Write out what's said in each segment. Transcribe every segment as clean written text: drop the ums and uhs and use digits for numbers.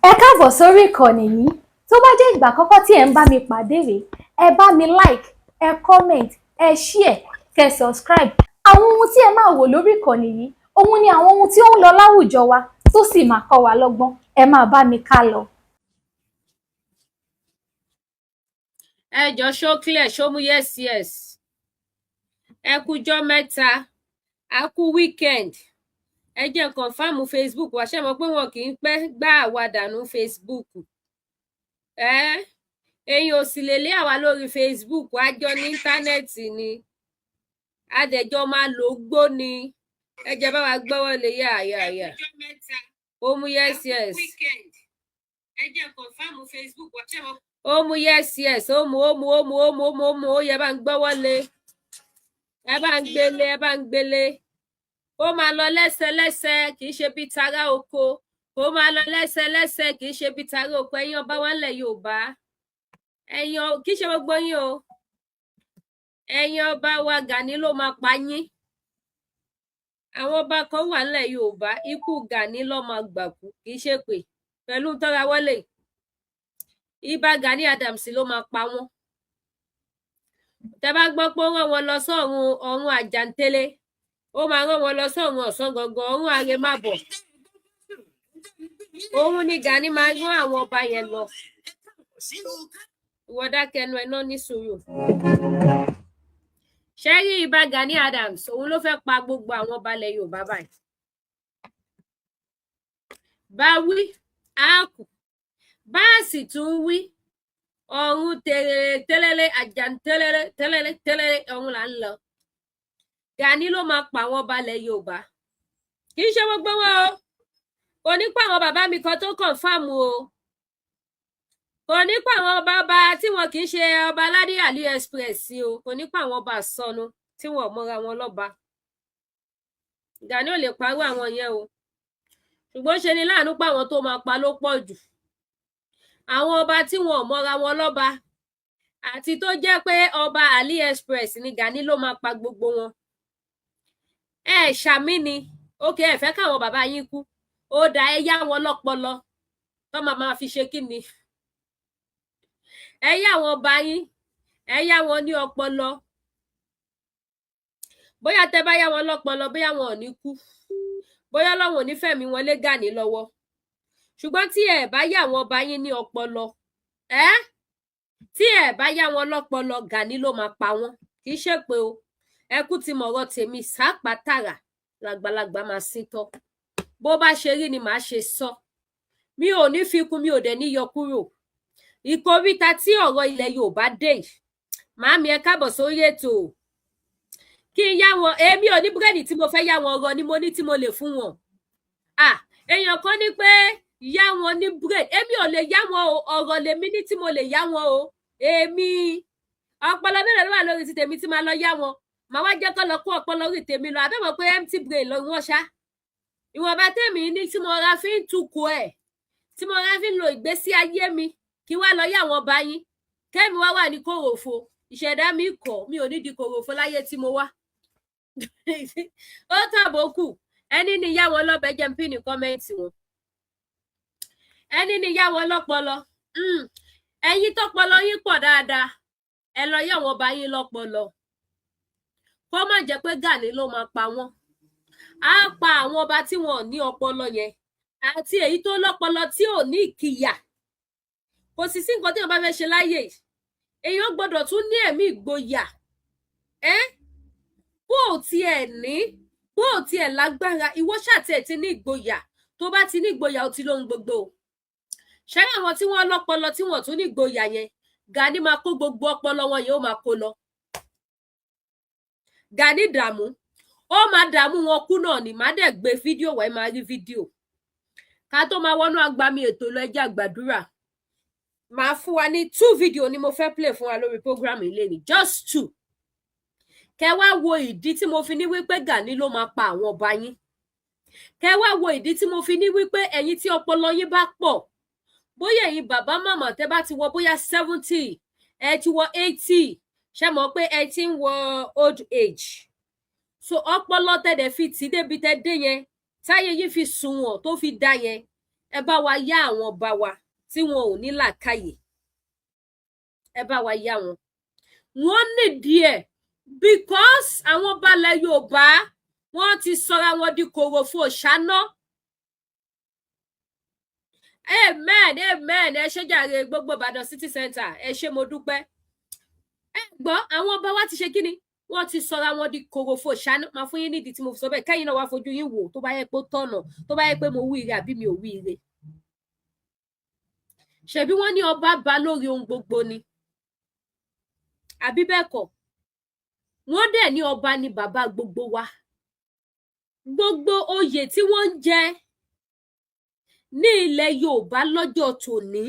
Ẹ káàbọ̀ sórí ìkànnì yìí. Tó bá jẹ́ ìgbà àkọ́kọ́ tí ẹ̀ ń bá mi pàdé rèé, ẹ bá mi like, ẹ comment, ẹ share, kẹ́ subscribe. Àwọn ohun tí ẹ máa wò lórí ìkànnì yìí, òun ni àwọn ohun tí ó ń lọ láwùjọ wa tó sì máa kọ́ wa lọ́gbọ́n. Ẹ máa bá mi ká lọ. Ẹ jọ̀ọ́ ṣó clear ṣó mú yes. Ẹ kújọ́ mẹ́ta, a kú weekend. Ẹ jẹ́ confirm Facebook wa, ṣé mọ̀ pé wọn kì í pẹ́ gbá àwa dànù Facebook. Èyàn ò sì lè lé àwa lórí Facebook, a jọ ní íńtánẹ́ẹ̀tì ni. Adẹ̀jọ́ máa lò ó gbó ni. Ẹ jẹ́ bá wa gbọ́wọ́ lé yà. Ó mú yes. Ẹ jẹ́ confirm Facebook wa, ṣé mọ̀. Ó mú yes. Ó mú ó yẹ bá ń gbọ́wọ́ lé. Ẹ bá ń gbélé. Ó máa lọ lẹ́sẹlẹ́sẹ, kì í ṣe bí tara oko. Ó máa lọ lẹ́sẹlẹ́sẹ, kì í ṣe bí tara oko. Ẹ̀yin ọba wa ńlẹ̀ Yorùbá. Kì í ṣe gbogbo yín o. Ẹ̀yin ọba wa Gani ló máa pa yín. Àwọn ọba kan wà ńlẹ̀ Yorùbá, ikú Gani ló máa gbà kú, kì í ṣe pé pẹ̀lú tọ́ra wọlé. Ìbà Gani Adams ló máa pa wọ́n. Tẹ́ bá gbọ́ pé ó rán wọn lọ ọ̀run àjàntélé, ó máa rán wọn lọ sọ́run ọ̀sán gangan, ọ̀run àrèmábọ̀. Òun ni Gani máa rán àwọn ọba yẹn lọ. Ìwọ dákẹ́ ẹnu ẹ̀ náà ní sùúrù. Ṣé rí Ìbà Gani Adams, òun ló fẹ́ pa gbogbo àwọn ọba ilẹ̀ Yorùbá báyìí. Bá wí, á kù. Bá sì tún wí, ọ̀run tẹ́lẹ̀lẹ́ àjàntẹ́lẹ̀lẹ́ ọ̀run là ń lọ. Gani ló máa pa àwọn ọba ilẹ̀ Yorùbá. Kì í ṣe gbogbo wọn o. Kò ní pa àwọn bàbá mi kan tó confirm o. Kò ní pa àwọn ọba tí wọn kì í ṣe ọba aládé AliExpress o. Kò ní pa àwọn ọba àsọnù tí wọn ò mọra wọn lọ́ba. Gani ò lè parú àwọn yẹn o. Ṣùgbọ́n ṣe ni láàánú pa àwọn tó máa pa ló pọ̀ jù. Àwọn ọba tí wọn ò mọra wọn lọ́ba àti tó jẹ́ pé ọba AliExpress ni Gani ló máa pa gbogbo wọn. Ṣàmì ni ókè, ẹ fẹ́ káwọn bàbá yín kú, ó dá ẹ yá wọn lọ́pọlọ tó máa fi ṣe kí ni. Ẹ yá wọn ọba yín, ẹ yá wọn ní ọpọlọ. Bóyá tẹ bá yá wọn lọ́pọlọ, bóyá wọn ò ní kú, bóyá Ọlọ́run ò ní fẹ̀mí wọn lé Gani lọ́wọ́. Ṣùgbọ́n tí ẹ bá yá wọn ọba yín ní ọpọlọ, tí ẹ bá yá wọn lọ́pọlọ, Gani ló máa pa wọn. Kì í ṣe pé o. Ẹkú ti mọ̀rọ̀ tèmi sápàtàrà làgbàlagbà máa sín tọ́. Bó bá ṣe rí ni màá ṣe sọ. Mi ò ní fi kún, mi ò dẹ̀ ní yọ kúrò. Ìkóríta tí ọ̀rọ̀ ilẹ̀ Yorùbá dé yìí, màámi ẹ káàbọ̀ sórí ètò. Kí n yá wọn, èmi ò ní búrẹ́dì tí mo fẹ́ yá wọn ọ̀rọ̀ ni mo ní tí mo lè fún wọn. Èèyàn kan ní pé yá wọn ní búrẹ́dì, èmi ò lè yá wọn o, ọ̀rọ̀ lèmi ní tí mo lè yá wọn o. Èmi ọpọlọ mélòó ló wà lórí ti tèmi tí máa lọ yá wọn. Màá wá jẹ́ kó lọ kó ọpọlọ orí tèmi lọ. Àbẹ́mọ̀ pé empty brain lọ wọ́n ṣá. Ìwọ̀nba tèmi ní tí mo ra fi ń tukọ̀ ẹ̀, tí mo ra fi ń lo ìgbésí ayé mi, kí wá lọ yá àwọn ọba yín. Kẹ́mi wá wà ní kòròfo. Ìṣẹ̀dá mi kọ̀, mi ò ní di kòròfo láyé tí mo wá. Ó tàbókù. Ẹni ní yá wọn lọ́bẹ̀ jẹ́ ń pín ní kọ́mẹ́ǹtì wọn. Ẹni ní yá wọn lọ́pọlọ. Ẹ̀yin tọ́pọlọ yín pọ̀ dáadáa. Ẹ lọ yá àwọn ọba yín lọ́pọlọ. Kó má jẹ́ pé Gani ló máa pa wọ́n. Á pa àwọn ọba tí wọn ò ní ọpọlọ yẹn àti èyí tó lọ́pọlọ tí ò ní ìkìyà. Kò sì sí nǹkan tí wọ́n bá fẹ́ ṣe láyé. Èèyàn gbọ́dọ̀ tún ní ẹ̀mí ìgboyà. Bó ò tiẹ̀ lágbára, ìwọ ṣáà tiẹ̀ ti ní ìgboyà. Tó bá ti ní ìgboyà, ó ti lóhun gbogbo. Ṣé àwọn tí wọ́n lọ́pọlọ tí wọ́n tún ní ìgboyà yẹn, Gani máa kó gbogbo ọpọlọ wọn yẹn ó máa kó lọ. Gani dààmú, ó máa dààmú wọn kú náà ni. Má dẹ̀ gbé fídíò wá, ẹ máa rí fídíò. Ká tó máa wọnú agbami ètò lọ, ẹ jẹ́ àgbàdúrà. Màá fún wa ní 2 fídíò ni mo fẹ́ play fún wa lórí program ilé ni, just 2. Kẹ́ wá wo ìdí tí mo fi ní wípé Gani ló máa pa àwọn ọba yín. Kẹ́ wá wo ìdí tí mo fi ní wípé ẹ̀yin tí ọpọlọ yín bá pọ̀, bóyá ẹ̀yin bàbá màmá tẹ́ bá ti wọ bóyá 70, ẹ ti wọ 80, ṣé mọ̀ pé ẹ ti ń wọ old age. So ọpọlọ tẹ́dẹ̀ fi tí débi tẹ́ dé yẹn, táyé yín fi sunwọ̀n tó fi dá yẹn, ẹ bá wa yá àwọn ọba wa tí wọn ò ní làákàyè, ẹ bá wa yá wọn nídìí ẹ̀ because àwọn ọba ilẹ̀ Yorùbá wọn ti sọra wọn di kòròfo ṣáná. Amen, amen, ẹ ṣé jàre gbogbo Ìbàdàn City Center, ẹ ṣé mo dúpẹ́. Ẹ gbọ́ àwọn ọba wa ti ṣe kí ni wọ́n ti sọra wọn di kòròfo ṣáná. Máa fún yín nídìí tí mo fi sọ bẹ́ẹ̀, kẹ́yìn náà wá fojú yín wò tó bá yẹ pé ó tọ̀nà, tó bá yẹ pé mo wí ire àbí mi ò wí ire. Ṣebí wọ́n ní ọba ba lórí ohun gbogbo ni, àbí bẹ́ẹ̀ kọ́? Wọ́n dẹ̀ ní ọba ni bàbá gbogbo wa. Gbogbo oyè tí wọ́n ń jẹ ní ilẹ̀ Yorùbá lọ́jọ́ tòní,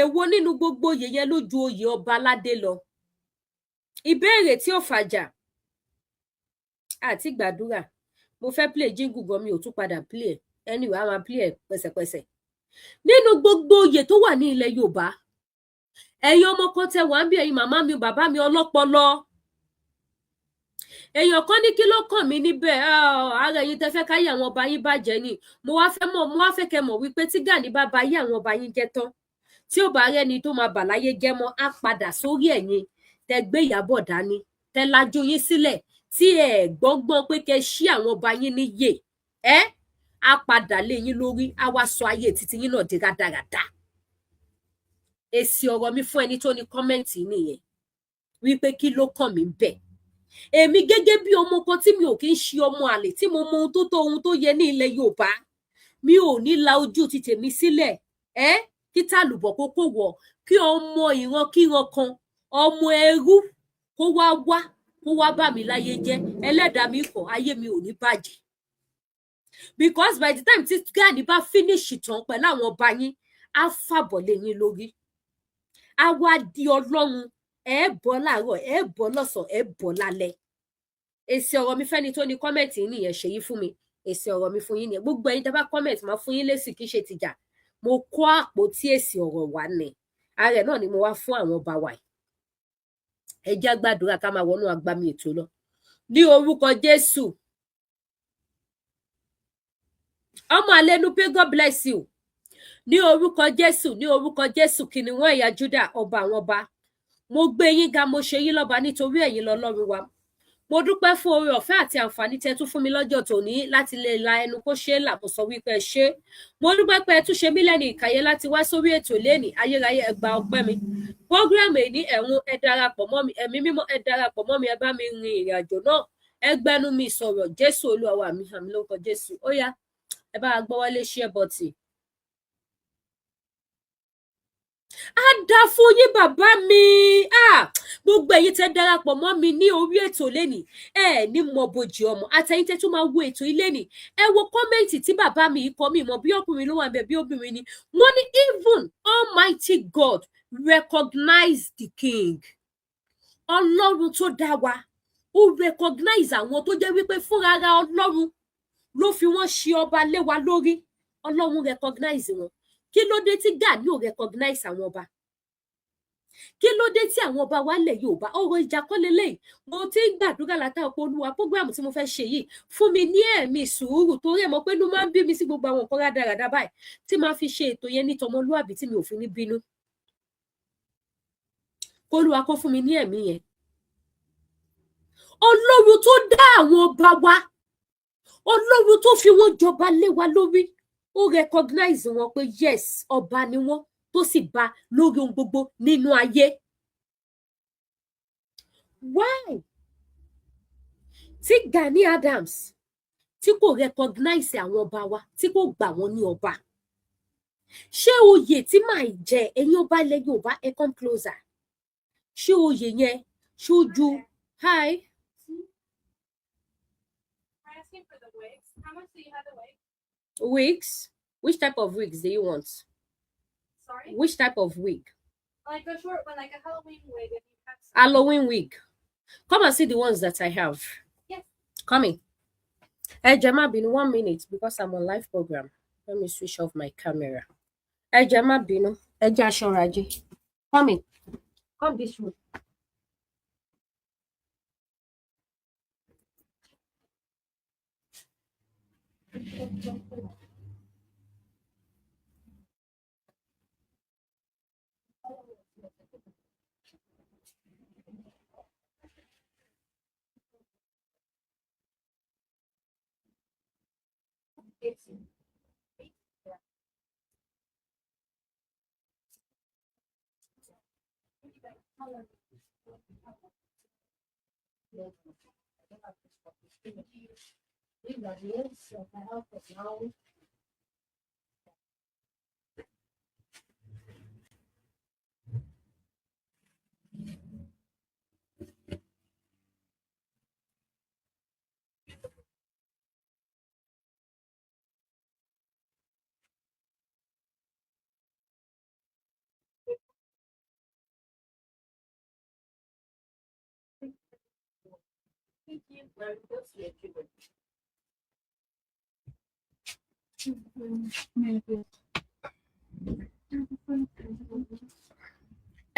èwo nínú gbogbo oyè yẹn ló ju oyè ọba aládé lọ? Ìbéèrè tí ò fàjà àti gbàdúrà. Mo fẹ́ play jingle gan, mi ò tún padà play ẹ̀. Anyway, a máa play ẹ̀ pẹ̀sẹ̀pẹ̀sẹ̀. Nínú gbogbo oyè tó wà ní ilẹ̀ Yorùbá, ẹ̀yin ọmọ kan tẹ wà ń bí, ẹ̀yin màmá mi bàbá mi ọlọ́pọlọ. Èèyàn kan ní kí ló kàn mí níbẹ̀, ara ẹ̀yin tẹ fẹ́ káyé àwọn ọba yín bàjẹ́ ni. Mo wá fẹ́ kẹ́ mọ̀ wípé tí Gani bá ba ayé àwọn ọba yín jẹ́ tán, tí ò bá rẹ́ni tó máa bà láyé jẹ́ mọ́, á padà sórí ẹ̀yin tẹ gbé Ìyábọ̀ dání, tẹ lajú yín sílẹ̀, tí ẹ gbọ́ngbọ́n pé kẹ́ ṣí àwọn ọba yín níyè, á padà lé yín lórí, á wá sọ ayé títí yín náà di rádaràda. Èsì ọ̀rọ̀ mi fún ẹni tó ní kọ́mẹ́ǹtì nìyẹn, wípé kí ló kàn mí bẹ́ẹ̀. Èmi gẹ́gẹ́ bí ọmọ kan tí mi ò kí ń ṣe ọmọ àlè, tí mo mọ ohun tó tó ohun tó yẹ ní ilẹ̀ Yorùbá, mi ò ní la ojú ti tèmi sílẹ̀, kí tàlùbọ̀ kó wọ̀, kí ọmọ ìran kíran kan, ọmọ ẹrú kó wá bá mi láyé jẹ́. Ẹlẹ́dàá mi kọ̀, ayé mi ò ní bàjẹ́. Because by the time tí Gani bá finish tán pẹ̀lú àwọn ọba yín, á fàbọ̀ lé yín lórí. Á wá di Ọlọ́run, ẹ bọ́ láàárọ̀, ẹ bọ́ lọ́sàn, ẹ bọ́ lálẹ́. Èsì ọ̀rọ̀ mi fẹ́ni tó ní kọ́mẹ̀ntì nìyẹn, ṣèyí fún mi. Èsì ọ̀rọ̀ mi fún yín nìyẹn. Gbogbo ẹ̀yin tẹ́ bá kọ́mẹ̀ntì máa fún yín lésì, kì í ṣe tìjà. Mo kó àpótí èsì ọ̀rọ̀ wá ní. Ààrẹ náà ni mo wá fún àwọn ọba wa yìí. Ẹ jẹ́ gbàdúrà ká máa wọnú agbami ètò lọ. Ní orúkọ Jésù. Ọmọ àlẹ́nu pé God bless you. Ní orúkọ Jésù, ní orúkọ Jésù, kìnìún ẹ̀yà Júdà, ọba àwọn ọba. Mo gbé yín ga, mo ṣe yín lọ́ba nítorí ẹ̀yin lọ́lọ́run wa. Mo dúpẹ́ fún oore ọ̀fẹ́ àti àǹfààní tẹ́ tún fún mi lọ́jọ́ tòní láti lè la ẹnu kó ṣe é là. Mo sọ wípé ẹ ṣé. Mo dúpẹ́ pé ẹ tún ṣe mí lẹ́ni ìkàyé láti wá sórí ètò lénìí. Ayérayé ẹ gba ọpẹ́ mi. Program èní ẹ̀rùn ẹ darapọ̀ mọ́ mi. Ẹ̀mí mímọ́ ẹ darapọ̀ mọ́ mi. Ẹ bá mi rin ìrìn àjò náà. Ẹ gbẹ́nu mi sọ̀rọ̀. Jésù Olúwa wa mi, àmín lórúkọ Jésù. Ó yá, ẹ bá gbọ́ wọlé share button. Á dá fún yín bàbá mi. Gbogbo ẹ̀yin tẹ́ darapọ̀ mọ́ mi ní orí ètò lénìí, ẹ ní mọ bòjì ọmọ. Àtẹ̀yin tẹ́ tún máa wo ètò ilé ni. Ẹ wo kọ́mẹ́ǹtì tí bàbá mi kọ, mi mọ̀ bí ọkùnrin ló wà ńbẹ̀ bí obìnrin ni. Wọ́n ní even Almighty God recognize the king. Ọlọ́run tó dá wa, ó recognize àwọn tó jẹ́ wípé fúnra ara Ọlọ́run ló fi wọ́n ṣe ọba lé wa lórí. Ọlọ́run recognize wọn. Kí ló dé tí Gani ò recognize àwọn ọba? Kí ló dé tí àwọn ọba wa lẹ̀ Yorùbá? Ọ̀rọ̀ ìjà kọ́ leléyìí. Mo ti ń gbàdúrà látàrí pé Olúwa program tí mo fẹ́ ṣe yìí fún mi ní ẹ̀mí sùúrù, torí ẹ̀ mọ̀ pé inú máa ń bí mi sí gbogbo àwọn nǹkan rádaràda báyìí tí máa fi ṣe ètò yẹn ní tọmọlúàbí tí mi ò fi ní bínú. Olúwa kó fún mi ní ẹ̀mí yẹn. Ọlọ́run tó dá àwọn ọba wa, Ọlọ́run tó fi wọ́n jọba lé wa lórí, ó recognize wọn pé yes, ọba ni wọ́n, tó sì bá lórí ohun gbogbo nínú ayé. Why? Tí Gani Adams tí kò recognize àwọn ọba wa, tí kò gbà wọ́n ní ọba. Ṣé oyè tí màá jẹ ẹ̀yin ọba ilẹ̀ Yorùbá, ẹ come closer. Ṣé oyè yẹn ṣojú hi? Asking for the wigs. How much do you have the wig? Wigs? Which type of wigs do you want? Sorry? Which type of wig? Like a short one, like a Halloween wig. If you have some. Halloween wig. Come and see the ones that I have. Yes. Coming. Hey, Gemma, been 1 minute because I'm on live program. Let me switch off my camera. Hey, Gemma, been. Hey, Joshua Raji. Coming. Come this way.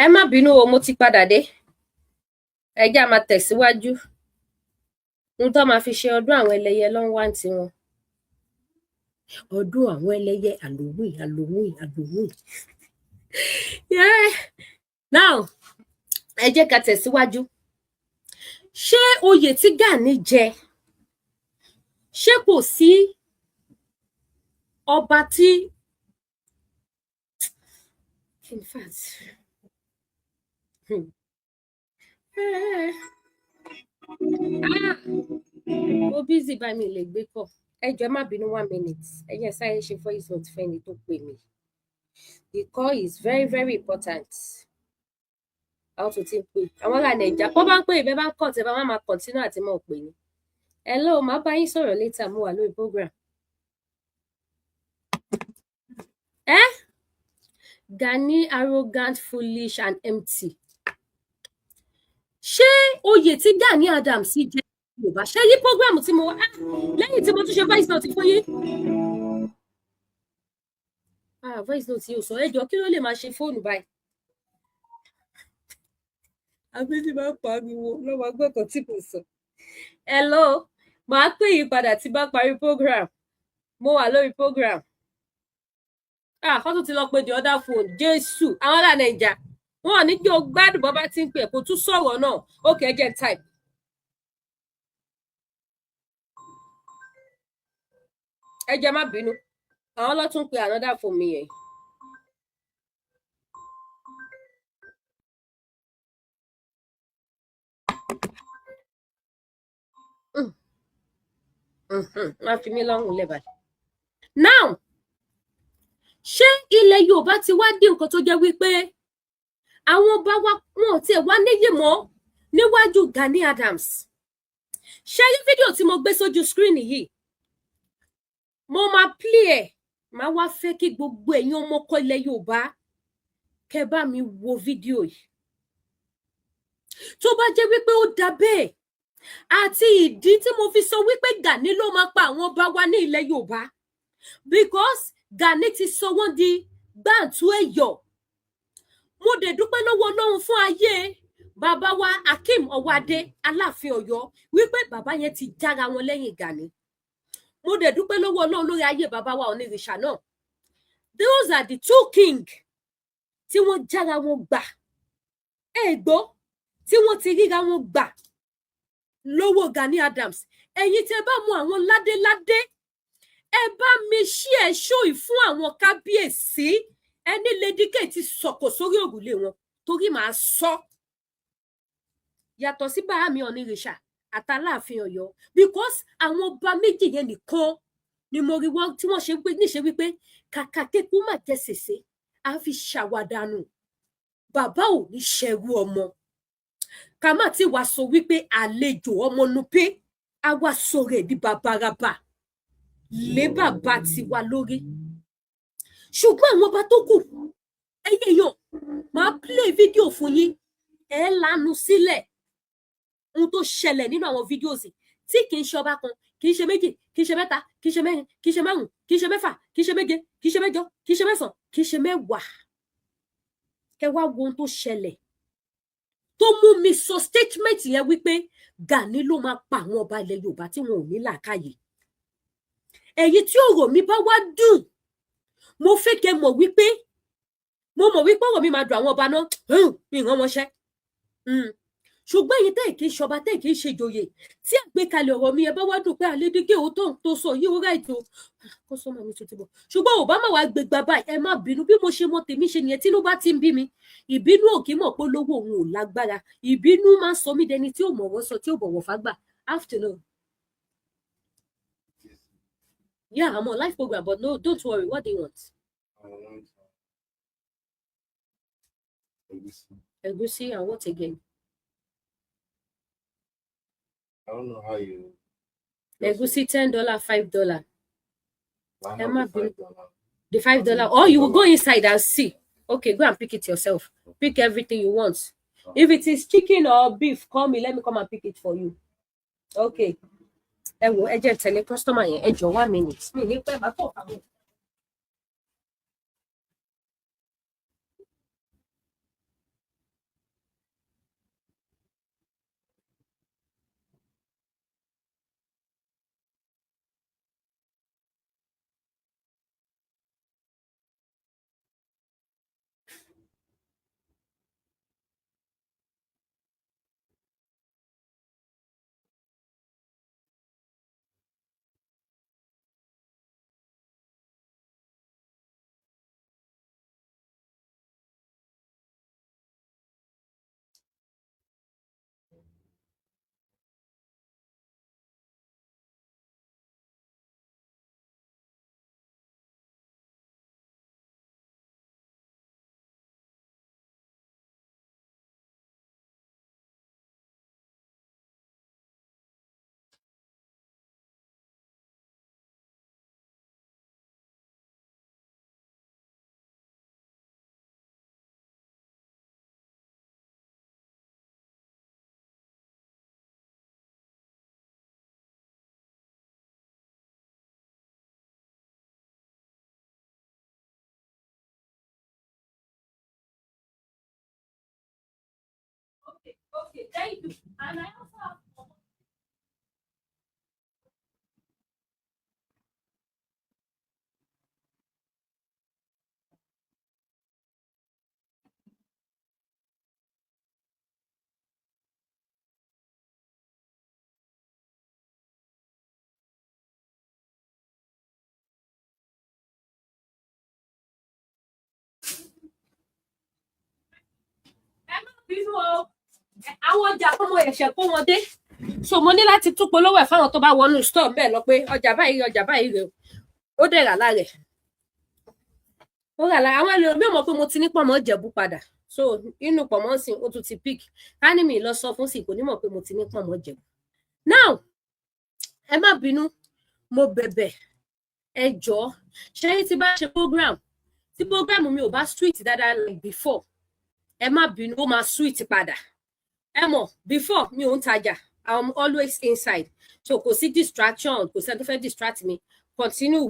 ẹ má bínú o, mo ti padà dé. Ẹ jẹ́ á máa tẹ̀síwájú. Ohun tó máa fi ṣe ọdún àwọn ẹlẹ́yẹ ló ń wá ní tiwọn. Ọdún àwọn ẹlẹ́yẹ Halloween. Yeah. Now, ẹ jẹ́ ká tẹ̀síwájú. Ṣé oyè tí Gani jẹ, ṣé kò sí ọba tí in fact ó busy bá mi lè gbé kọ. Ẹ jọ̀ọ́ má bínú 1 minute. Ẹ jẹ́ sáré ṣe voice note fẹ́ni tó pè mí. The call is very very important. Àwọn tó ti ń pè. Àwọn ará Nàìjíríà kó bá ń pè ìbẹ́ bá ń kọ̀ tẹ́ bá máa continue àti mọ̀ pé ni. Hello, màá bá yín sọ̀rọ̀ later, mo wà lórí program. Gani arrogant, foolish and empty. Ṣé oyè tí Gani Adams jẹ Yorùbá? Ṣé yí program tí mo wá lẹ́yìn tí mo tún ṣe voice note fún yín? Voice note yìí ò sọ. Ẹ jọ̀ọ́ kí ló lè máa ṣe fóònù báyìí? Àbí tí bá pariwo lọ́wọ́ gbọ́kàn tí kò sọ. Hello, màá pè yín padà tí bá parí program. Mo wà lórí program. Kọ́ tún ti lọ pe the other phone. Jésù, àwọn ará Nàìjà. Wọn ò ní kí o gbádùn bọ́ bá ti ń pè kó tún sọ̀rọ̀ náà. Okay, ẹ jẹ́ type. Ẹ jẹ́ má bínú. Àwọn ló tún pe another phone mi yẹn. Má fi mí lọ́rùn lẹ̀ báyìí. Now, ṣé ilẹ̀ Yorùbá ti wá dín nǹkan tó jẹ́ wípé àwọn ọba wa wọn ò tiẹ̀ wá níyì mọ́ níwájú Gani Adams? Ṣé rí fídíò tí mo gbé sójú screen yìí? Mo máa play ẹ̀, máa wá fẹ́ kí gbogbo ẹ̀yin ọmọkọ ilẹ̀ Yorùbá kẹ́ bá mi wo fídíò yìí. Tó bá jẹ́ wípé ó dà bẹ́ẹ̀, àti ìdí tí mo fi sọ wípé Gani ló máa pa àwọn ọba wa ní ilẹ̀ Yorùbá, because Gani ti sọ wọ́n di gbàǹtú ẹ̀yọ̀. Mo dẹ̀ dúpẹ́ lọ́wọ́ Ọlọ́run fún ayé bàbá wa Akeem Ọwádé Aláàfin Ọ̀yọ́ wípé bàbá yẹn ti jára wọn lẹ́yìn Gani. Mo dẹ̀ dúpẹ́ lọ́wọ́ Ọlọ́run lórí ayé bàbá wa Onírìṣà náà. Those are the two king tí wọ́n jára wọn gbà. Gbọ́ tí wọ́n ti ríra wọn gbà lọ́wọ́ Gani Adams. Ẹ̀yin tẹ́ bá mọ àwọn ládéládé, ẹ bá mi share show yìí fún àwọn kábíyèsí. Ẹni Lady K ti sọ̀kò sórí òrùlé wọn torí màá sọ. Yàtọ̀ sí bàbá mi Onírìṣà àtàláàfin Ọ̀yọ́, because àwọn ọba méjì yẹn nìkan ni mo rí wọn tí wọ́n ṣe wípé níṣe wípé kàkà kékú má jẹ sèse á fi ṣàwàdànù. Bàbá ò ní ṣẹrú ọmọ. Ká má tí wàá sọ wípé àlejò ọmọ Nupe á wá sọ̀rọ̀ di bàbàràbà lé bàbá tiwa lórí. Ṣùgbọ́n àwọn ọba tó kù, ẹyẹ yàn, máa play fídíò fún yín. Ẹ lanu sílẹ̀. Ohun tó ṣẹlẹ̀ nínú àwọn fídíòs tí kì í ṣe ọba kan, kì í ṣe méjì, kì í ṣe mẹ́ta, kì í ṣe mẹ́rin, kì í ṣe márùn, kì í ṣe mẹ́fà, kì í ṣe méje, kì í ṣe mẹ́jọ, kì í ṣe mẹ́sàn, kì í ṣe mẹ́wàá. Kẹ́ wá wo ohun tó ṣẹlẹ̀. Tó mú mi sọ statement yẹn wípé Gani ló máa pa àwọn ọba ilẹ̀ Yorùbá tí wọn ò ní làákàyè. Èyí tí ọ̀rọ̀ mi bá wá dùn, mo fẹ́ kẹ́ mọ̀ wípé ọ̀rọ̀ mi máa dùn àwọn ọba náà. Mi rán wọn ṣẹ́. ṣùgbọ́n èyí tẹ́ kì í ṣọba tẹ́ kì í ṣe ìjòyè tí àgbékalẹ̀ ọ̀rọ̀ mi ẹ bá wá dùn pé àlédèké ò tó sọ yìí ó ráìtì o kó sọmọ mi tuntun bọ̀ ṣùgbọ́n Obama wàá gbégbá báyìí ẹ má bínú bí mo ṣe mọ tèmi ṣe nìyẹn tínú bá ti ń bí mi ìbínú ò kí mọ̀ pé lówó òun ò lágbára ìbínú máa ń sọ mí dẹni tí ò mọ̀wọ́ sọ tí ò bọ̀wọ̀ fágbà afternoon. Yeah, I'm on live program, but no, don't worry. What do you want? I want Egusi and what again? I don't know how you. Egusi $10, $5. Why Am not I the being- $5? The $5. Or you will go inside and see. Okay, go and pick it yourself. Pick everything you want. If it is chicken or beef, call me. Let me come and pick it for you. Okay. Ẹ wo ẹ jẹ́ tẹ̀lé customer yẹn ẹ jọ̀ọ́ 1 minute. Mi ní pẹ́ bá tọ̀ àwọn. Okay, thank you. And I also have bínú o àwọn ọjà tó mo ẹ̀ṣẹ̀ kó wọn dé so mo ní láti tún polówó ẹ̀ fáwọn tó bá wọnú store bẹ́ẹ̀ lọ pé ọjà báyìí rè ó dẹ̀ rà lára ẹ̀ ó rà lára àwọn ẹlòmíì mọ̀ pé mo ti ní pọ̀mọ́ Ìjẹ̀bú padà so inú pọ̀mọ́ sìn ó tún ti pick ká ní mi lọ sọ fún sí kò ní mọ̀ pé mo ti ní pọ̀mọ́ Ìjẹ̀bú now ẹ má bínú mo bẹ̀bẹ̀ ẹ jọ̀ọ́ ṣé tí bá ṣe program mi ò bá street dáadáa like before ẹ má bínú ó máa sweet padà ẹ mọ̀ before mi ò ń tajà I'm always inside so kò sí distraction kò sẹ́ni tó fẹ́ distract me continue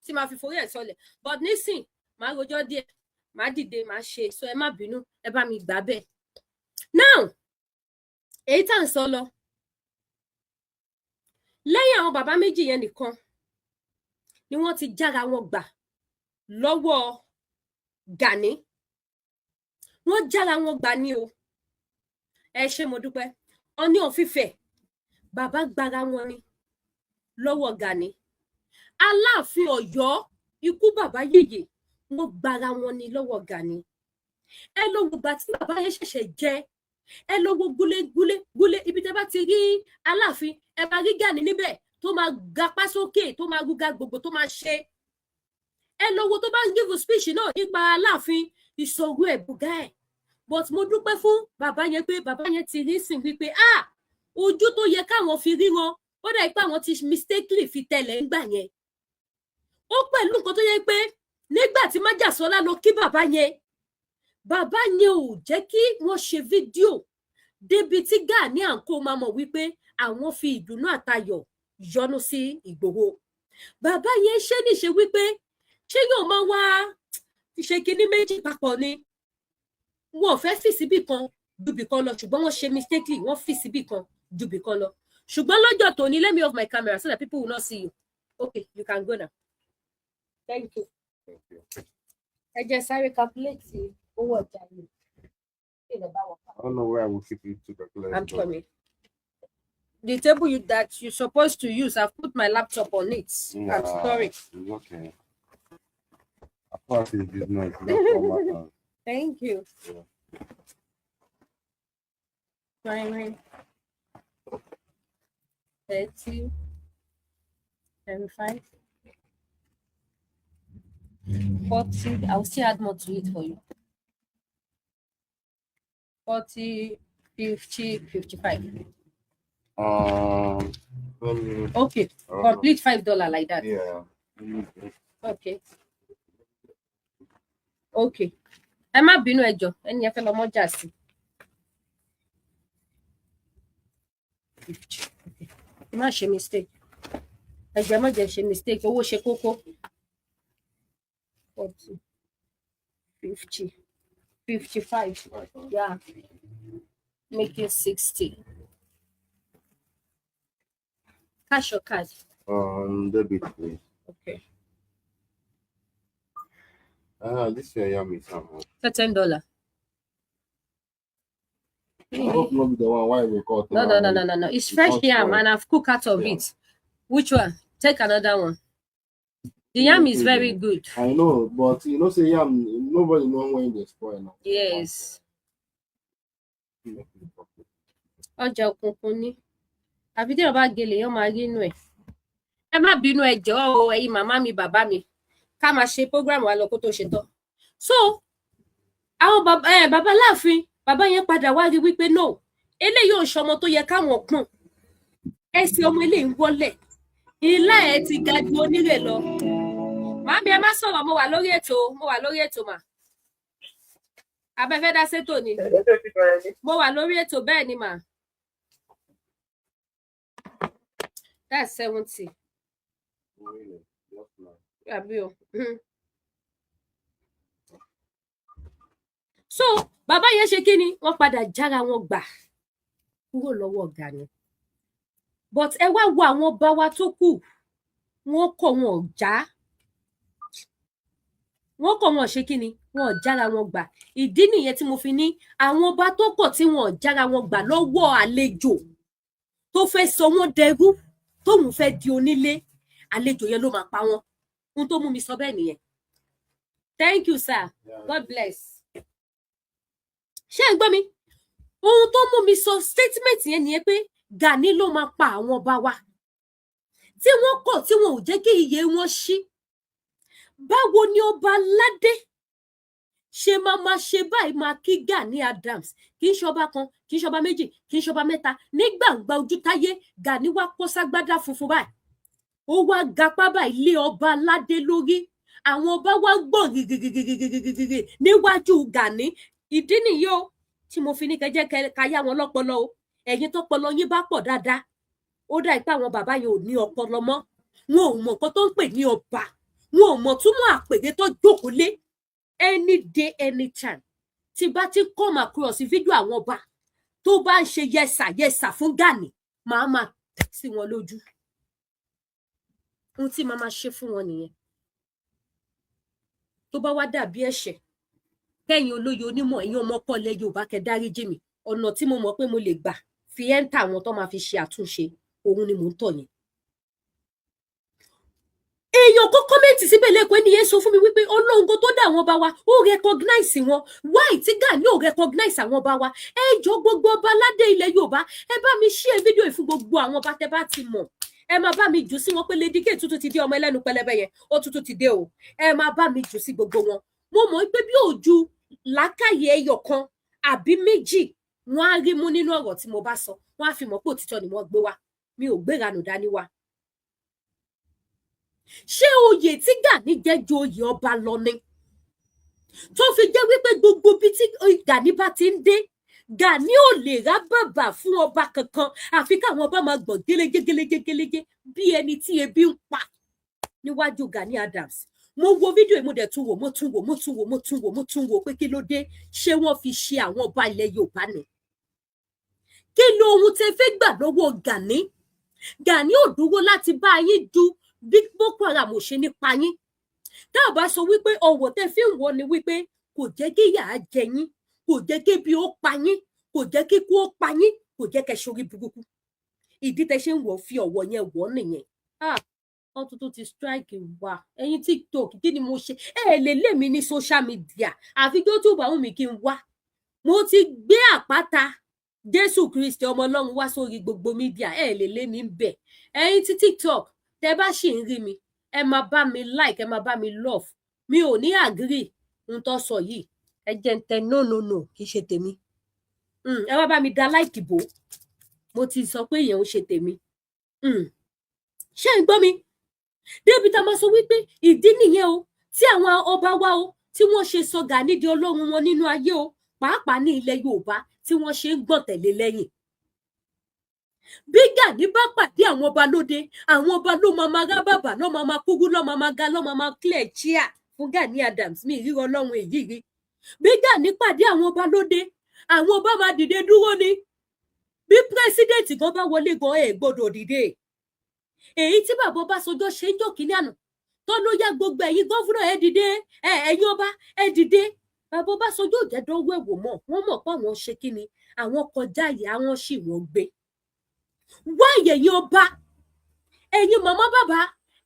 tí máa fi forí ẹ̀ sọlẹ̀ but nísìn máa rojọ́ díẹ̀ máa dìde máa ṣe so ẹ má bínú ẹ bá mi gbà bẹ́ẹ̀ now èyí tá à ń sọ lọ lẹ́yìn àwọn bàbá méjì yẹn nìkan ni wọ́n ti jára wọn gbà lọ́wọ́ Gani wọ́n jára wọn gbà ní o ẹ ṣé mo dúpẹ́ Ọọ̀ni of Ifẹ̀ bàbá gbára wọn ni lọ́wọ́ Gani Aláàfin Ọ̀yọ́ ikú bàbá yèyè wọ́n gbára wọn ni lọ́wọ́ Gani ẹ lọ wo gbà tí bàbá yẹn ṣẹ̀ṣẹ̀ jẹ ẹ lọ wo gúlé ibi tẹ́ bá ti rí Aláàfin ẹ bá rí Gani níbẹ̀ tó máa gapá sókè tó máa rúgà gbogbo tó máa ṣe ẹ lọ wo tó bá ń give speech náà nípa Aláàfin ìṣòro ẹ̀bùgá ẹ̀ but mo dúpẹ́ fún bàbá yẹn pé bàbá yẹn ti rí sìn wípé ojú tó yẹ káwọn fi ríran ó dà pé àwọn ti mistakenly fi tẹ̀lẹ̀ ńgbà yẹn ó pẹ̀lú nǹkan tó yẹ pé nígbà tí Májàsọ́lá lọ kí bàbá yẹn ò jẹ́ kí wọ́n ṣe fídíò débi tí Gani àǹkó máa mọ̀ wípé àwọn fi ìdùnnú àtayọ̀ yọ́nú sí Ìgbòho bàbá yẹn ṣe níṣe wípé ṣé yóò máa wá ṣe kinní méjì papọ̀ ni wọn ò fẹ́ fi síbì kan ju bì kan lọ ṣùgbọ́n wọ́n ṣe mistakenly wọ́n fi síbì kan ju bì kan lọ ṣùgbọ́n lọ́jọ́ tòní let me off my camera so that people will not see you okay you can go now thank you ẹ jẹ́ sáré calculate owó ọjà yìí kí lè bá wọn pa. don't know where I will keep it tuberculosis. I'm coming. The table that you're supposed to use, I've put my laptop on it. Yeah, I'm sorry. it's okay. Of course, it's business. That's all. Thank you. Yeah. Primary 30, 35, 40. I'll still add more to it for you. 40, 50, 55. Let me, Okay, complete $5 like that. yeah. Okay. Okay. Ẹ má bínú ẹ jọ̀ọ́, ẹni ẹ fẹ́ lọ mọ́jà sí. 50. Okay. Ẹ má ṣe mistake. Ẹ jọ̀ọ́, ẹ má jẹ́ ṣe mistake. Owó ṣe kókó. 40, 50, 55. Yeah. Make it 60. Cash or card? Debit, please. Okay. This year, yummy somehow. For $10. I hope not be the one why we caught. No. It's fresh yam and I've cooked out of it. Which one? Take another one. The yam is very good. I know, but you know, say yam, nobody know when they spoil now. Yes. Ọjà òkùnkùn ni. Àfi tí wọ́n bá gé lèèyàn máa rí inú ẹ̀. Ẹ má bínú ẹ jọ̀ọ́ o, ẹ̀yin màmá mi, bàbá mi. Ká máa ṣe program wa lọ kó tó ṣe tán. So, àwọn bàbá láàfin, bàbá yẹn padà wá rí wípé no, eléyìí ò ṣọmọ tó yẹ káwọn pọ̀n. Ẹsẹ̀ ọmọ eléyìí ń wọlẹ̀. Ilá ẹ̀ ti ga ju onírè lọ. Màámi ẹ má sọ̀rọ̀, mo wà lórí ètò mà. Abẹ́fẹ́ dá sétò ni. Mo wà lórí ètò bẹ́ẹ̀ ni mà. That's 70. Àbí o. So, bàbá yẹn ṣe kí ni? Wọ́n padà jára wọn gbà kúrò lọ́wọ́ Gani. But ẹ wá wo àwọn ọba wa tó kù. Wọ́n kọ̀ wọn ò já. Wọ́n kọ̀ wọn ṣe kí ni? Wọn ò jára wọn gbà. Ìdí nìyẹn tí mo fi ní àwọn ọba tó kọ̀ tí wọn ò jára wọn gbà lọ́wọ́ àlejò tó fẹ́ sọ wọ́n dẹrú tóun fẹ́ di onílé. Àlejò yẹn ló máa pa wọ́n. Ohun tó mú mi sọ bẹ́ẹ̀ nìyẹn. Thank you, sir. Yeah. God bless. Ṣé ẹ gbọ́ mi? Ohun tó mú mi sọ statement yẹn nìyẹn pé Gani ló máa pa àwọn ọba wa. Tí wọ́n kọ̀ tí wọn ò jẹ́ kí iye wọn ṣí. Báwo ni ọba aládé ṣe máa ṣe báyìí máa kí Gani Adams? Kì í ṣọba kan, kì í ṣọba méjì, kì í ṣọba mẹ́ta. Ní gbàǹgbà ojú táyé, Gani wá kó ságbádá funfun báyìí. Ó wá gapá báyìí lé ọba aládé lórí. Àwọn ọba wá gbọ̀n gìgìgìgìgìgìgì níwájú Gani. Ìdí nìyí o tí mo fi ní kẹjẹ káyà wọn lọ́pọlọ o. Ẹ̀yin tọ́pọlọ yín bá pọ̀ dáadáa. Ó dà pé àwọn bàbá yẹn ò ní ọpọlọ mọ́. Wọn ò mọ nǹkan tó ń pè ní ọba. Wọn ò mọ̀ túmọ̀ àpèdè tó jókòó lé. Any day, anytime. Tí bá ti come across fídíò àwọn ọba tó bá ń ṣe yẹsà fún Gani, màá máa tẹ̀ sí wọn lójú. Ohun tí màá máa ṣe fún wọn nìyẹn. Tó bá wá dàbí ẹ̀ṣẹ̀, kẹ́yìn olóye onímọ̀ ẹ̀yin ọmọkọ́lẹ̀ Yorùbá kẹ́ dáríjì mi. Ọ̀nà tí mo mọ̀ pé mo lè gbà fi ẹ́ńtà àwọn tó máa fi ṣe àtúnṣe, òun ni mò ń tọ̀ yẹn. Èèyàn kó kọ́mẹ́ǹtì síbẹ̀ lẹ́kọ̀ọ́ ẹnìyẹn sọ fún mi wípé olóńgó tó dá àwọn ọba wa ó recognize wọn. Why tí Gani ò recognize àwọn ọba wa? Ẹ jọ gbogbo ọba aládé ilẹ̀ Yorùbá, ẹ bá mi share fídíò yìí fún gbogbo àwọn ọba tẹ́ bá ti mọ̀. Ẹ máa bá mi jù sí wọn pé Lady K tuntun ti dé, ọmọ ẹlẹ́nu pẹlẹbẹ yẹn ó tuntun ti dé o. Ẹ máa bá mi jù sí gbogbo wọn. Mo mọ̀ pé bí òjú làákàyè ẹyọ kan àbí méjì wọ́n á rí mú nínú ọ̀rọ̀ tí mo bá sọ. Wọ́n á fi mọ̀ pé òtítọ́ ni wọ́n gbé wá. Mi ò gbéranù dání wá. Ṣé oyè tí Gani jẹ́ ju oyè ọba lọ ni? Tó fi jẹ́ wípé gbogbo bí tí Gani bá ti ń dé, Gani ò lè rá bàbà fún ọba kankan àfi káwọn ọba máa gbọ̀n gélégé bí ẹni tí ebi ń pa níwájú Gani Adams. Mo wo fídíò yìí, mo dẹ̀ tún wò pé kí ló dé? Ṣé wọ́n fi ṣe àwọn ọba ilẹ̀ Yorùbá ni? Kí ló ohun tẹ́ fẹ́ gbà lọ́wọ́ Gani? Gani ò dúró láti bá yín du bí Boko Haram ò ṣe nípa yín. Tá a bá sọ wípé ọwọ́ tẹ́ fi ń wọ ni wípé kò jẹ́ kí ìyà jẹ yín, kò jẹ́ kí ebi ó pa yín, kò jẹ́ kí kú ó pa yín, kò jẹ́ kẹ́ ṣorí burúkú. Ìdí tẹ́ ṣe ń wọ̀ fi ọ̀wọ̀ yẹn wọ̀ nìyẹn. Wọ́n tuntun ti strike wa. Ẹ̀yin TikTok kí ni mo ṣe? Ẹ lè lé mi ní social media àfi YouTube àwọn mi kí n wá. Mo ti gbé àpáta Jésù Kristi ọmọ Ọlọ́run wá sórí gbogbo media. Ẹ lè lé mi ń bẹ̀. Ẹ̀yin tí TikTok tẹ́ bá ṣì ń rí mi, ẹ máa bá mi like, ẹ máa bá mi love. Mi ò ní agree n tó sọ yìí. Ẹ jẹ́ n tẹ no kì í ṣe tèmi. Ẹ wá bá mi dá like bò. Mo ti sọ pé ìyẹn ò ṣe tèmi. Ṣé ń gbọ́ mi? Débi tá máa sọ wípé ìdí nìyẹn o tí àwọn ọba wa o tí wọ́n ṣe sọ Gani di Ọlọ́run wọn nínú ayé o, pàápàá ní ilẹ̀ Yorùbá tí wọ́n ṣe ń gbọ̀n tẹ̀lé lẹ́yìn. Bí Gani bá pàdé àwọn ọba lóde, àwọn ọba ló máa rá bàbà, ló máa kúrú, ló máa ga, ló máa clear chair fún Gani Adams. Mi ìrírí Ọlọ́run èyí rí. Bí Gani pàdé àwọn ọba lóde, àwọn ọba máa dìde dúró ni. Bí president gan bá wọlé gan ẹ gbọ́dọ̀ dìde. Èyí tí bàbá Ọbásanjọ́ ṣe ń jọ kínní àná tó ló yá gbogbo ẹ̀yin gọ́fúnà ẹ dìde, ẹ̀yin ọba ẹ dìde. Bàbá Ọbásanjọ́ ò jẹ́ dánwò ẹ̀wò mọ́, wọ́n mọ̀ pé àwọn ṣe kínní, àwọn kọjá ìyá wọn sì wọ́n gbé. Wá ẹ̀yin ọba, ẹ̀yin màmá bàbá,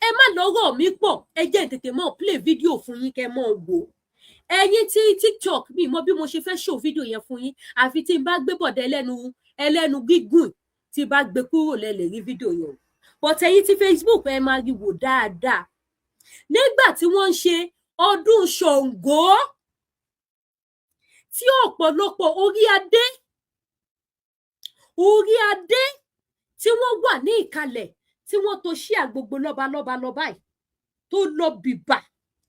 ẹ má lọ́rọ̀ mi pọ̀, ẹ jẹ́ tètè mọ́ play video fún yín kẹ́ mọ́ wò. Ẹ̀yin tí TikTok mi mọ̀ bí mo ṣe fẹ́ show video yẹn fún yín, àfi tí n bá gbé bọ̀dẹ̀ ẹlẹ́nu gígùn tí bá gbé kúrò lẹ́lẹ̀ rí video yẹn. But ẹ̀yin tí Facebook ẹ máa rí wò dáadáa. Nígbà tí wọ́n ń ṣe ọdún Ṣàngó tí ọ̀pọ̀lọpọ̀ orí adé tí wọ́n wà ní ìkàlẹ̀ tí wọ́n tó ṣí àgbogbo lọ́ba báyìí tó lọ bìbà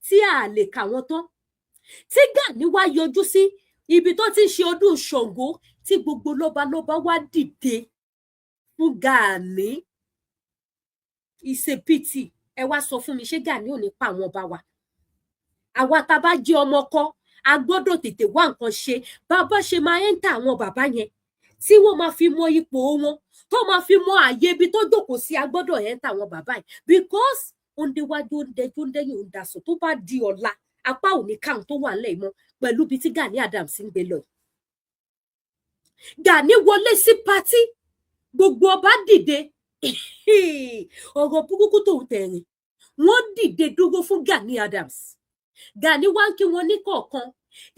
tí a lè kà wọ́n tán. Tí Gani wá yọjú sí ibi tó ti ń ṣe ọdún Ṣàngó tí gbogbo lọ́ba wá dìde fún Gani. Ìṣèpìtì ẹ wá sọ fún mi, ṣé Gani ò ní pa àwọn ọba wa? Àwa tá bá jẹ́ ọmọ kọ́, a gbọ́dọ̀ tètè wá nǹkan ṣe. Bàbá ṣe máa enter àwọn bàbá yẹn tí wọ́n máa fi mọ ipò wọn, tó máa fi mọ àyè ibi tó jókòó sí. A gbọ́dọ̀ enter àwọn bàbá yẹn because ondewájú ondẹjú ondẹyìn ondasọ tó bá di ọ̀la apá òní káwọn tó wà lẹ́yìn mọ́ pẹ̀lú bí tí Gani Adams ń gbé lọ. Gani wọlé sí pátì, gbogbo ọba dìde. Ọ̀rọ̀ burúkú tó ń tẹ̀rín, wọ́n dìde dúró fún Gani Adams. Gani wá ń kí wọn ní kọ̀ọ̀kan.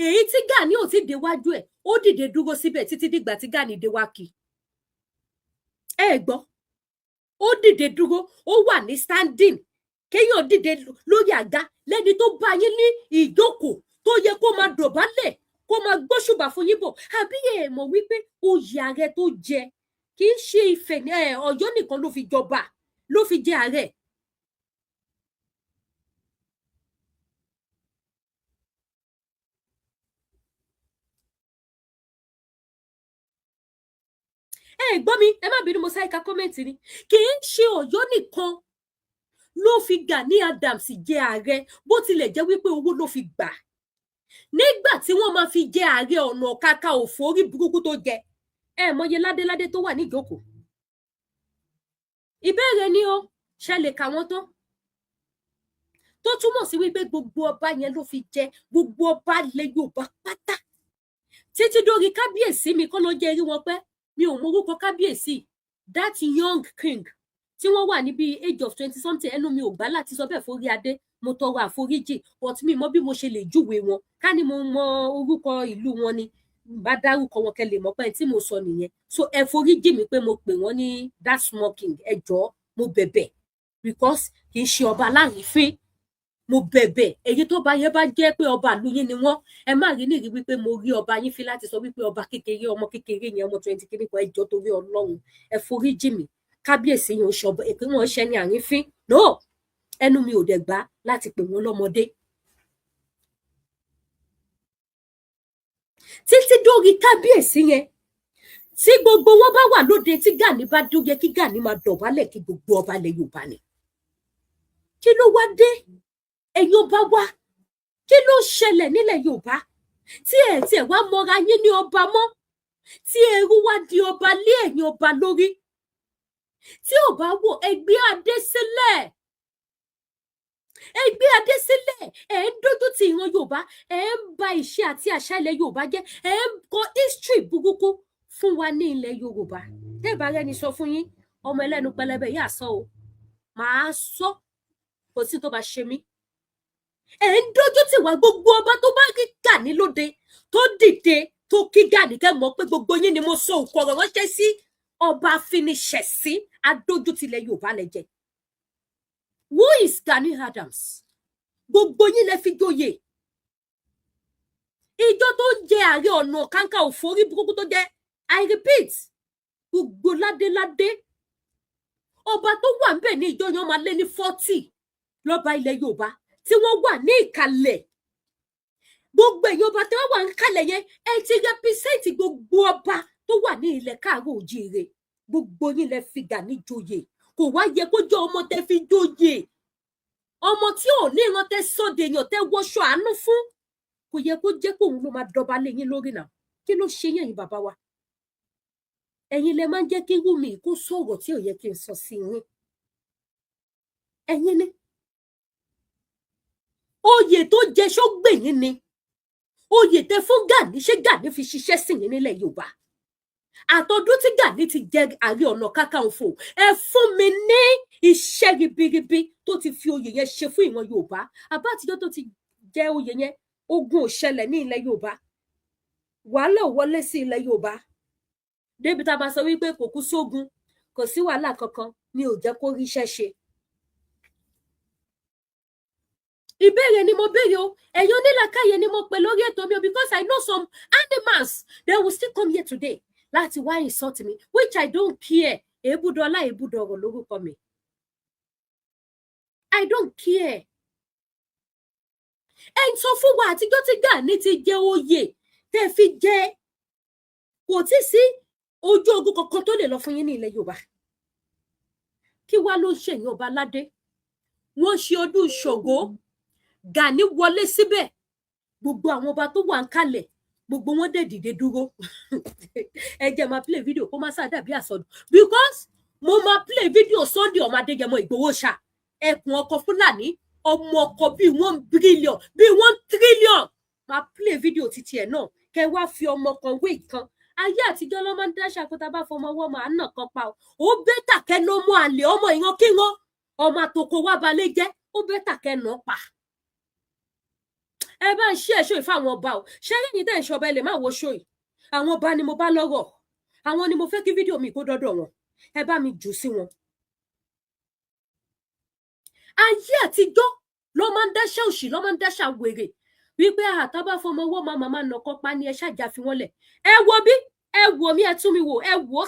Èyí tí Gani ò ti déwájú ẹ̀, ó dìde dúró síbẹ̀ títí dìgbà tí Gani dé wá kí. Ẹ gbọ́, ó dìde dúró, ó wà ní standing. Kéèyàn dìde lórí àga lẹ́ni tó bá yín ní ìjókòó tó yẹ kó máa dọ̀bálẹ̀, kó máa gbóṣùbà fún yín bọ̀. Àbí ẹ mọ̀ wípé oyè ààrẹ tó jẹ kì í ṣe Ifẹ̀ Ọ̀yọ́ nìkan ló fi jọba, ló fi jẹ ààrẹ. Gbọ́ mi, ẹ má bínú mo sáré ka kọ́mẹ̀ntì ni. Kì í ṣe Ọ̀yọ́ nìkan ló fi Gani Adams jẹ ààrẹ, bó tilẹ̀ jẹ́ wípé owó ló fi gbà. Nígbà tí wọ́n máa fi jẹ ààrẹ ọ̀nà kakanfò orí burúkú tó jẹ, ẹ mọye ládéládé tó wà níjókòó. Ìbéèrè ni ó ṣe lè kà wọ́n tán. Tó túmọ̀ sí wípé gbogbo ọba yẹn ló fi jẹ, gbogbo ọba ilẹ̀ Yorùbá pátá. Títí dórí kábíyèsí mi kọ́ ló jẹ́ rí wọn pẹ́. Mi ò mọ orúkọ kábíyèsí, that young king tí wọ́n wà níbi age of 20 something. Ẹnu mi ò gbà láti sọ bẹ́ẹ̀ forí adé, mo tọrọ àforíjì, but mi mọ bí mo ṣe lè júwe wọn. Ká ní mo mọ orúkọ ìlú wọn ni, bá dárúkọ wọn kẹ́ lè mọ̀ pé tí mo sọ nìyẹn. So ẹ foríjì mi pé mo pè wọ́n ní that small king. Ẹ jọ̀ọ́, mo bẹ̀bẹ̀ because kì í ṣe ọba láàrífín. Mo bẹ̀bẹ̀, èyí tó bá yẹn bá jẹ́ pé ọba ìlú yín ni wọ́n, ẹ má rí nírí wípé mo rí ọba yín fi láti sọ wípé ọba kékeré, ọmọ kékeré yẹn, ọmọ 20 kìíní kan. Ẹ jọ̀ọ́ torí Ọlọ́run, ẹ foríjì mi. Kábíyèsí yẹn ò ṣe ọba, èpè wọn ṣẹ ní àrífín. No, ẹnu mi ò dẹ̀ gbà láti pè wọ́n lọ́mọdé. Títí dórí kábíyèsí yẹn, tí gbogbo wọn bá wà lóde, tí Gani bá dó, yẹ kí Gani máa dọ̀bálẹ̀ kí gbogbo ọba ilẹ̀ Yorùbá ni. Kí ló wá dé? Ẹ̀yin ọba wa, kí ló ṣẹlẹ̀ nílẹ̀ Yorùbá tí ẹ̀ wá mọra yín ní ọba mọ́, tí ẹrú wá di ọba lé ẹ̀yin ọba lórí? Tí ò bá wò, ẹgbẹ́ adé sílẹ̀, ẹgbẹ́ adé sílẹ̀. Ẹ̀ ń dójú ti ìran Yorùbá, ẹ̀ ń ba ìṣe àti àṣà ilẹ̀ Yorùbá jẹ́, ẹ̀ ń kọ history burúkú fún wa ní ilẹ̀ Yorùbá tẹ́ bá rẹ́ni sọ fún yín ọmọ ẹlẹ́nu pẹlẹbẹ yà sọ o màá sọ kò sí tó bá ṣe mí ẹ̀ ń dójú tì wá gbogbo ọba tó bá rí Gani lóde tó dìde tó kí Gani kẹ́ mọ̀ pé gbogbo yín ni mo sọ òkú ọ̀rọ̀ ránṣẹ́ sí ọba afiniṣẹ̀sí adójútilẹ̀ Yorùbá lẹ́jẹ̀. Who is Gani Adams? Gbogbo yín lẹ fi joyè ìjọ tó jẹ Ààrẹ Ọ̀nà Kakanfò orí burúkú tó jẹ I repeat gbogbo ládéládé ọba tó wà ńbẹ̀ ní ìjọ yẹn máa lé ní 40 lọ́ba ilẹ̀ Yorùbá tí wọ́n wà ní ìkàlẹ̀ gbogbo èèyàn ọba tí wọ́n wà ń kàlẹ̀ yẹn ẹ ti represent gbogbo ọba tó wà ní ilẹ̀ Káàárọ̀ Oòjíire gbogbo yín lẹ fi Gani joyè kò wá yẹ kó jẹ́ ọmọ tẹ́ fi joyè ọmọ tí ò ní ìran tẹ́ sọdẹ èèyàn tẹ́ wọṣọ àánú fún kò yẹ kó jẹ́ pé òun ló máa dọba lé yín lórí náà kí ló ṣe yẹn bàbá wa ẹ̀yin lẹ máa ń jẹ́ kí Wùmí kó sọ̀rọ̀ tí ò yẹ kí n sọ sí yín ẹ̀yin ni oyè tó jẹ ṣó gbè yín ni oyè tẹ́ fún Gani ṣé Gani fi ṣiṣẹ́ sí yín nílẹ̀ Yorùbá àtọdún tí Gani ti jẹ Ààrẹ Ọ̀nà Kakanfò ẹ fún mi ní iṣẹ́ ribiribi tó ti fi oyè yẹn ṣe fún ìran Yorùbá àbá àtijọ́ tó ti jẹ oyè yẹn ogun ò ṣẹlẹ̀ ní ilẹ̀ Yorùbá wàhálà ò wọlé sí ilẹ̀ Yorùbá débi tá a bá sọ wípé kò kú sógun kò sí wàhálà kankan ni ò jẹ́ kó ríṣẹ́ ṣe. Ìbéèrè ni mo béèrè o ẹ̀yin onílàkàyè ni mo pè lórí ètò mi o because I know some animals they will still come here today láti wá insult me which I don't care èébúdọ́lá èébúdọ̀rọ̀ lórúkọ mi I don't care. ẹ ń sọ fún wa àtijọ́ tí Gani ti jẹ oyè tẹ́ fi jẹ kò tí sí ojú ogun kankan tó lè lọ fún yín ní ilẹ̀ Yorùbá kí wá ló ń ṣèyàn ọba aládé wọ́n ṣe ọdún Ṣàngó Gani wọlé síbẹ̀ gbogbo àwọn ọba tó wà ń kalẹ̀ gbogbo wọn dẹ̀ dìde dúró ẹ jẹ́ máa play video kó má sáà dàbí àsọdùn because mo máa play video Sunday ọmọ Adéyẹmọ Ìgbòho ṣá ẹkùn ọkọ Fúlàní ọmọ ọkọ bíi 1 billion bíi 1 trillion máa play video títí ẹ̀ náà kẹ wá fi ọmọ kan wé kan ayé àtijọ́ ló máa ń dáṣà kó tá bá fọmọ ọwọ́ máa nà kan pa ó bẹ́tà kẹ́ ló mú àlè ọmọ ìran kí wọn ọmọ àtòkò wá balẹ̀ jẹ́ ó bẹ́tà kẹ́ nà pa ẹ bá ń ṣe ẹ̀ṣọ́ ìfáwọn ọba o ṣé yìnyín tẹ̀ ń ṣọba ẹ lè má wo ṣó yìí àwọn ọba ni mo bá lọ́rọ̀ àwọn ni mo fẹ́ kí fídíò mi kó dọ́dọ̀ wọn ẹ bá mi jù sí wọn. ayé àtijọ́ ló máa ń dáṣà òṣì ló máa ń dáṣà wèrè wípé àtàbà fọmọ owó máa máa nà kọ́ pa ni ẹ ṣáàjà fi wọ́n lẹ̀ ẹ wo bí ẹ wò mí ẹ tún mi wò ẹ wò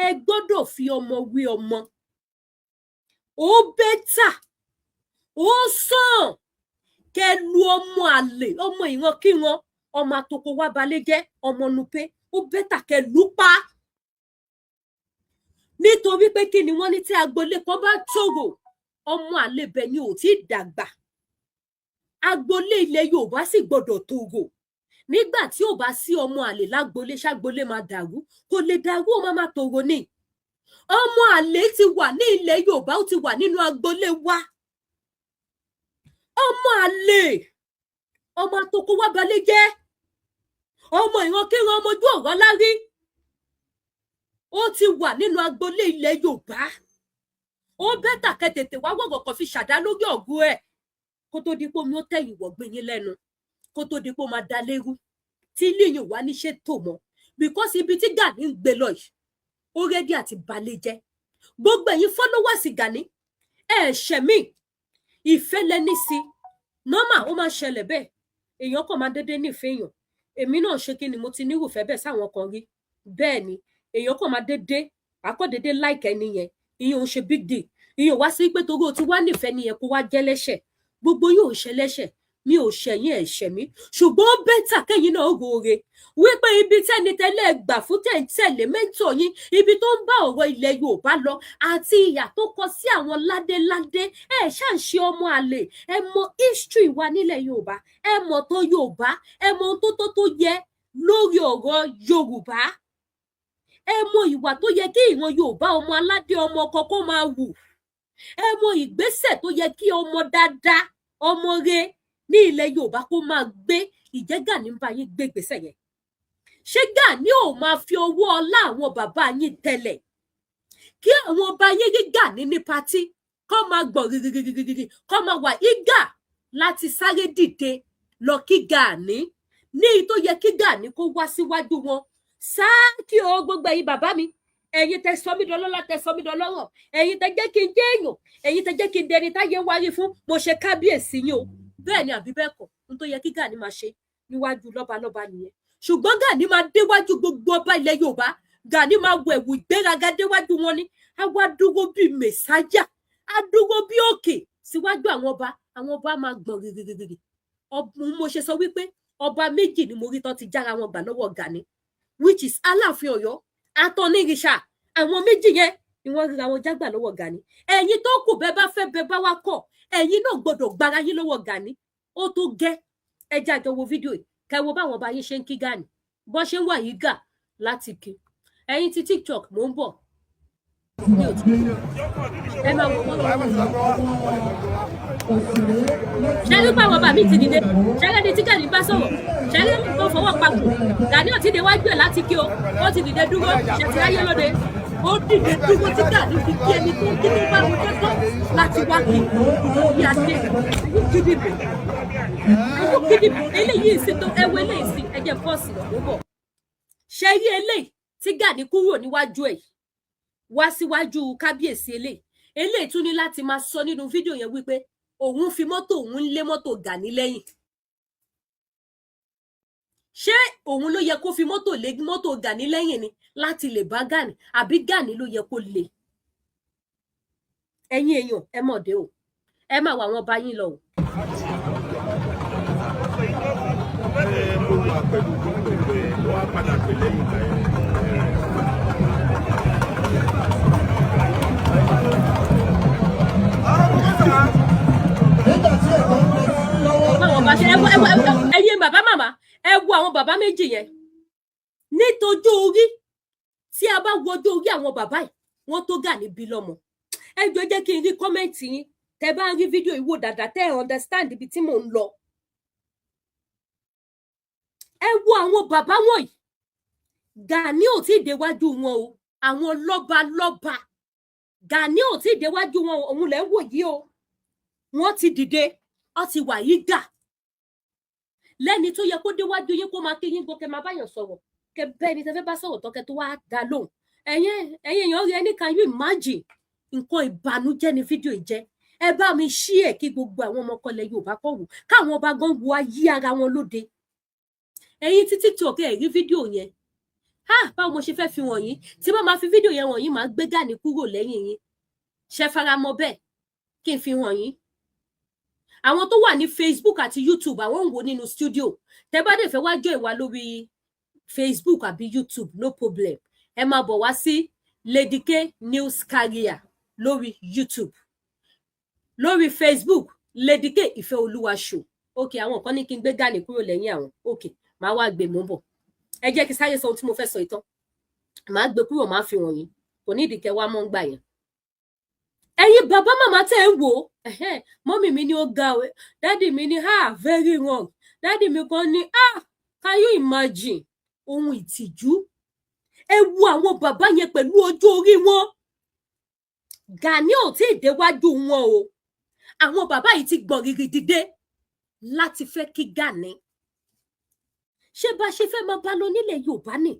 ẹ gbọ́dọ̀ fi ọmọ wé ọmọ ó bẹ́tà ó sàn kẹ lu ọmọ àlè ọmọ ìran kí wọn ọmọ àtòkò wá balẹ̀ jẹ́ ọmọ nupe ó bẹ́tà kẹ lù pa nítorí pé kí ni wọ́n ní tí agboolé kan bá tòrò ọmọ àlè bẹ̀ ni ò tí ì dàgbà agboolé ilẹ̀ Yorùbá sì gbọ́dọ̀ tòrò nígbà tí ò bá sí ọmọ àlè lágboolé ṣàgboolé máa dàrú kò lè dàrú ó máa tòrò ni ọmọ àlè ti wà ní ilẹ̀ Yorùbá ó ti wà nínú agboolé wa ọmọ àlè ọmọ àtòkò wá balẹ̀ jẹ́ ọmọ ìran kíran ọmọ ojú ọ̀rọ̀ lárí ó ti wà nínú agboolé ilẹ̀ Yorùbá ó bẹ́tà kẹ́ tètè wá wọ̀rọ̀ kan fi ṣàdá lórí ọ̀gùn ẹ̀ kó tó di pé omi ó tẹ̀yìn wọ̀gbìn yín lẹ́nu kó tó di pé ó máa da lérú tí ilé yìí wá ní ṣe tò mọ́ because ibi tí Gani ń gbé lọ yìí ó rẹ́dí àti balẹ̀ jẹ́ gbogbo ẹ̀yin followers Gani ṣẹ̀mí ìfẹ́ lẹ́ni sí nọ́mà ó máa ṣẹlẹ̀ bẹ́ẹ̀ èèyàn kàn máa dédé nífẹ̀ẹ́ èèyàn èmi náà ṣe kí ni mo ti nírúfẹ́ bẹ́ẹ̀ sáwọn kan rí bẹ́ẹ̀ ni èèyàn kàn máa dédé àkọ́dédé like ẹni yẹn ìyẹn ò ṣe big deal ìyẹn ò wá sí pé torí o ti wá nífẹ̀ẹ́ nìyẹn kó wá jẹ́ lẹ́ṣẹ̀ gbogbo yóò ṣe lẹ́ṣẹ̀ mi ò ṣẹ̀yìn ẹ̀ṣẹ̀ mi ṣùgbọ́n ó bẹ́tà kẹ́yìn náà roore wípé ibi tẹ́ni tẹ́lẹ̀ gbà fún tẹ̀lé mẹ́ńtọ̀ yín ibi tó ń bá ọ̀rọ̀ ilẹ̀ Yorùbá lọ àti ìyà tó kọ sí àwọn ládéládé ẹ̀ ṣàǹṣe ọmọ àlè ẹ mọ history wa nílẹ̀ Yorùbá ẹ mọ tó Yorùbá ẹ mọ ohun tó yẹ lórí ọ̀rọ̀ Yorùbá ẹ mọ ìwà tó yẹ kí ìran Yorùbá ọmọ aládé ọmọ ọkọ kó máa wù ẹ mọ ìgbésẹ̀ tó yẹ kí ọmọ dáadáa ọmọ rẹ ní ilẹ̀ Yorùbá kó máa gbé ìjẹ́ Gani ń bá yín gbé ìgbésẹ̀ yẹn ṣé Gani ò máa fi owó ọlá àwọn bàbá yín tẹ́lẹ̀ kí àwọn ọba yín rí Gani ní patí kó máa gbọ̀n gígígígígí kó máa wà ígà láti sáré dìde lọ kí Gani ní tó yẹ kí Gani kó wá síwájú wọn sáà kí o gbogbo ẹ̀yin bàbá mi ẹ̀yin tẹ́ sọ mí dọlọ́lá tẹ́ sọ mí dọlọ́rọ̀ ẹ̀yin tẹ́ jẹ́ kí n jẹ́ èèyàn ẹ̀yin tẹ́ jẹ́ kí n dẹni táyé wáyé fún mo ṣe kábíyèsí yín o bẹ́ẹ̀ ni àbí bẹ́ẹ̀ kọ́ n tó yẹ kí Gani máa ṣe níwájú lọ́balọ́ba nìyẹn ṣùgbọ́n Gani máa déwájú gbogbo ọba ilẹ̀ Yorùbá Gani máa wọ ẹ̀wù ìgbéraga déwájú wọn ni á wá dúró bíi mẹ̀sáyà á dúró bíi òkè síwájú àwọn ọba máa gbọ̀n gígígígí mo ṣe sọ wípé ọba méjì ni mo rí tán ti jára wọn gbà lọ́wọ́ Gani which is Aláàfin Ọ̀yọ́ àtọ̀nìrìṣà àwọn méjì yẹn ni wọ́n ríra wọn jágbà lọ́wọ́ Gani ẹ̀yin tó kù bẹ́ẹ̀ bá fẹ́ bẹ́ẹ̀ bá wá kọ̀ ẹ̀yin náà gbọ́dọ̀ gbára yín lọ́wọ́ Gani ó tó gẹ́ ẹ jẹ́ àjọ wo fídíò yìí kẹ́ wo báwọn ọba yín ṣe ń kí Gani bó ṣe ń wà yìí gà láti kí ẹ̀yin ti TikTok mò ń bọ̀ ẹ máa wò wọ́n ṣẹ́rí báwọn ọba mi ti dìde ṣẹ́rí ẹni tí Gani bá sọ̀rọ̀ ṣẹ́rí ẹni tó fọwọ́ papò Gani ò ti dé wájú ẹ̀ láti kí o ó ti dìde dúró ṣẹ̀tì ayé lóde ó dìde dúró tí Gani fi kí ẹni tó ń kí tó bá mú kẹ́kọ̀ọ́ láti wá kí ìyá dé kídìbò eléyìí sí tó ẹwọ eléyìí sí ẹjẹ pọ́ọ̀sì lọ́wọ́ bọ̀ ṣẹ́rí eléyìí tí Gani kúrò níwájú ẹ̀ wá síwájú kábíyèsí eléyìí tún ní láti máa sọ nínú fídíò yẹn wípé òun fi mọ́tò òun ń lé mọ́tò Gani lẹ́yìn ṣé òun ló yẹ kó fi mọ́tò lé mọ́tò Gani lẹ́yìn ni láti lè bá Gani àbí Gani ló yẹ kó lè ẹ̀yin èèyàn ẹ mọ̀dé o ẹ máa wà wọn bá yín lọ o. ẹ̀yin bàbá màmá ẹ wo àwọn bàbá méjì yẹn nítojú orí tí a bá wojú orí àwọn bàbá yìí wọ́n tó Gani bí lọ́mọ ẹ jọ̀ọ́ jẹ́ kí n rí kọ́mẹ́ǹtì yín tẹ́ bá ń rí fídíò yìí wò dáadáa tẹ́ ẹ understand ibi tí mò ń lọ ẹ wo àwọn bàbá wọ̀nyí Gani ò tí ì déwájú wọn o àwọn lọ́ba Gani ò tí ì déwájú wọn o òun lẹ ń wò yìí o wọ́n ti dìde ó ti wà yí gà lẹ́ni tó yẹ kó déwájú yín kó máa kí yín gbọ́ kẹ́ máa báyàn sọ̀rọ̀ kẹ́ bẹ́ẹ̀ ni tẹ́ fẹ́ bá sọ̀rọ̀ tọ́kẹ́ tó wá dá lóhùn ẹ̀yin èèyàn rí ẹni can you imagine nǹkan ìbànújẹ́ ni fídíò yìí jẹ́ ẹ bá mi ṣí ẹ̀ kí gbogbo àwọn ọmọkọlẹ̀ Yorùbá kọ̀ wò káwọn ọba gan wo ayé ara wọn lóde ẹ̀yin tí TikTok ẹ̀ rí fídíò yẹn báwo mo ṣe fẹ́ fi wọ̀nyí tí bá máa fi fídíò yẹn wọ̀nyí máa gbé Gani kúrò lẹ́yìn yín ṣe fara mọ́ bẹ́ẹ̀ kí n fi wọ̀nyí àwọn tó wà ní Facebook àti YouTube àwọn ń wò nínú studio tẹ́ bá dé fẹ́ wá join wa lórí Facebook àbí YouTube no problem ẹ máa bọ̀ wá sí Lady K News Career lórí YouTube lórí Facebook Lady K Ìfẹ́olúwa Show ok àwọn kan ní kí n gbé Gani kúrò lẹ́yìn àwọn ok máa wá gbé mọ́ bọ̀ ẹ jẹ́ kí sáré sọ ohun tí mo fẹ́ sọ ìtàn máa gbé kúrò máa fi wọ̀nyí kò ní ìdíkẹ́ wá mọ́ ń gbà yẹn ẹ̀yin bàbá màmá tẹ́ ń wò mọ́mì mi ni ó ga o dádì mi ni very wrong dádì mi kan ni can you imagine ohun ìtìjú ẹ wo àwọn bàbá yẹn pẹ̀lú ọjọ́ orí wọn Gani ò tí ì déwájú wọn o àwọn bàbá yìí ti gbọ̀n rìrì dìde láti fẹ́ kí Gani ṣé bá ṣe fẹ́ máa bá lọ nílẹ̀ Yorùbá ni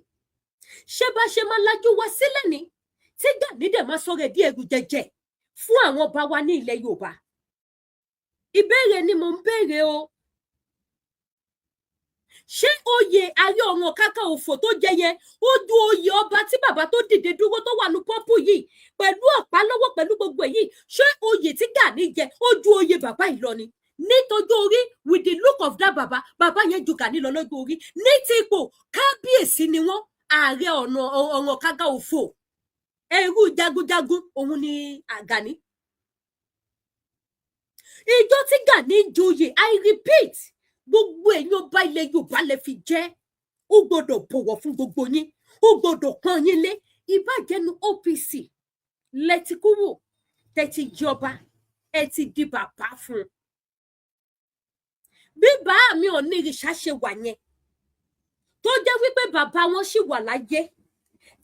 ṣé bá ṣe máa lajú wa sílẹ̀ ni tí Gani dẹ̀ máa sọ̀rọ̀ di ẹrù jẹjẹ fún àwọn ọba wa ní ilẹ̀ Yorùbá ìbéèrè ni mo ń béèrè o ṣé oyè Ààrẹ Ọ̀nà Kakanfò tó jẹ yẹn ó ju oyè ọba tí bàbá tó dìde dúró tó wà ní pọ́pù yìí pẹ̀lú ọ̀pá lọ́wọ́ pẹ̀lú gbogbo èyí ṣé oyè tí Gani jẹ ó ju oyè bàbá yìí lọ ni nítorí orí with the look of that bàbá yẹn ju Gani lọ lọ́jọ́ orí ní ti ipò kábíyèsí ni wọ́n Ààrẹ Ọ̀nà Kakanfò ẹrú jagunjagun òun ni Gani ìjọ tí Gani joyè I repeat gbogbo èèyàn ọba ilẹ̀ Yorùbá lè fi jẹ́ ó gbọ́dọ̀ bọ̀wọ̀ fún gbogbo yín ó gbọ́dọ̀ pọ́n yín lé ìbàjẹ́nu OPC lẹ́tí kúrò tẹ́tí jọba ẹ ti di bàbá fún bí bàá mi Ọ̀nìrìṣà ṣe wà yẹn tó jẹ́ wípé bàbá wọn ṣì wà láyé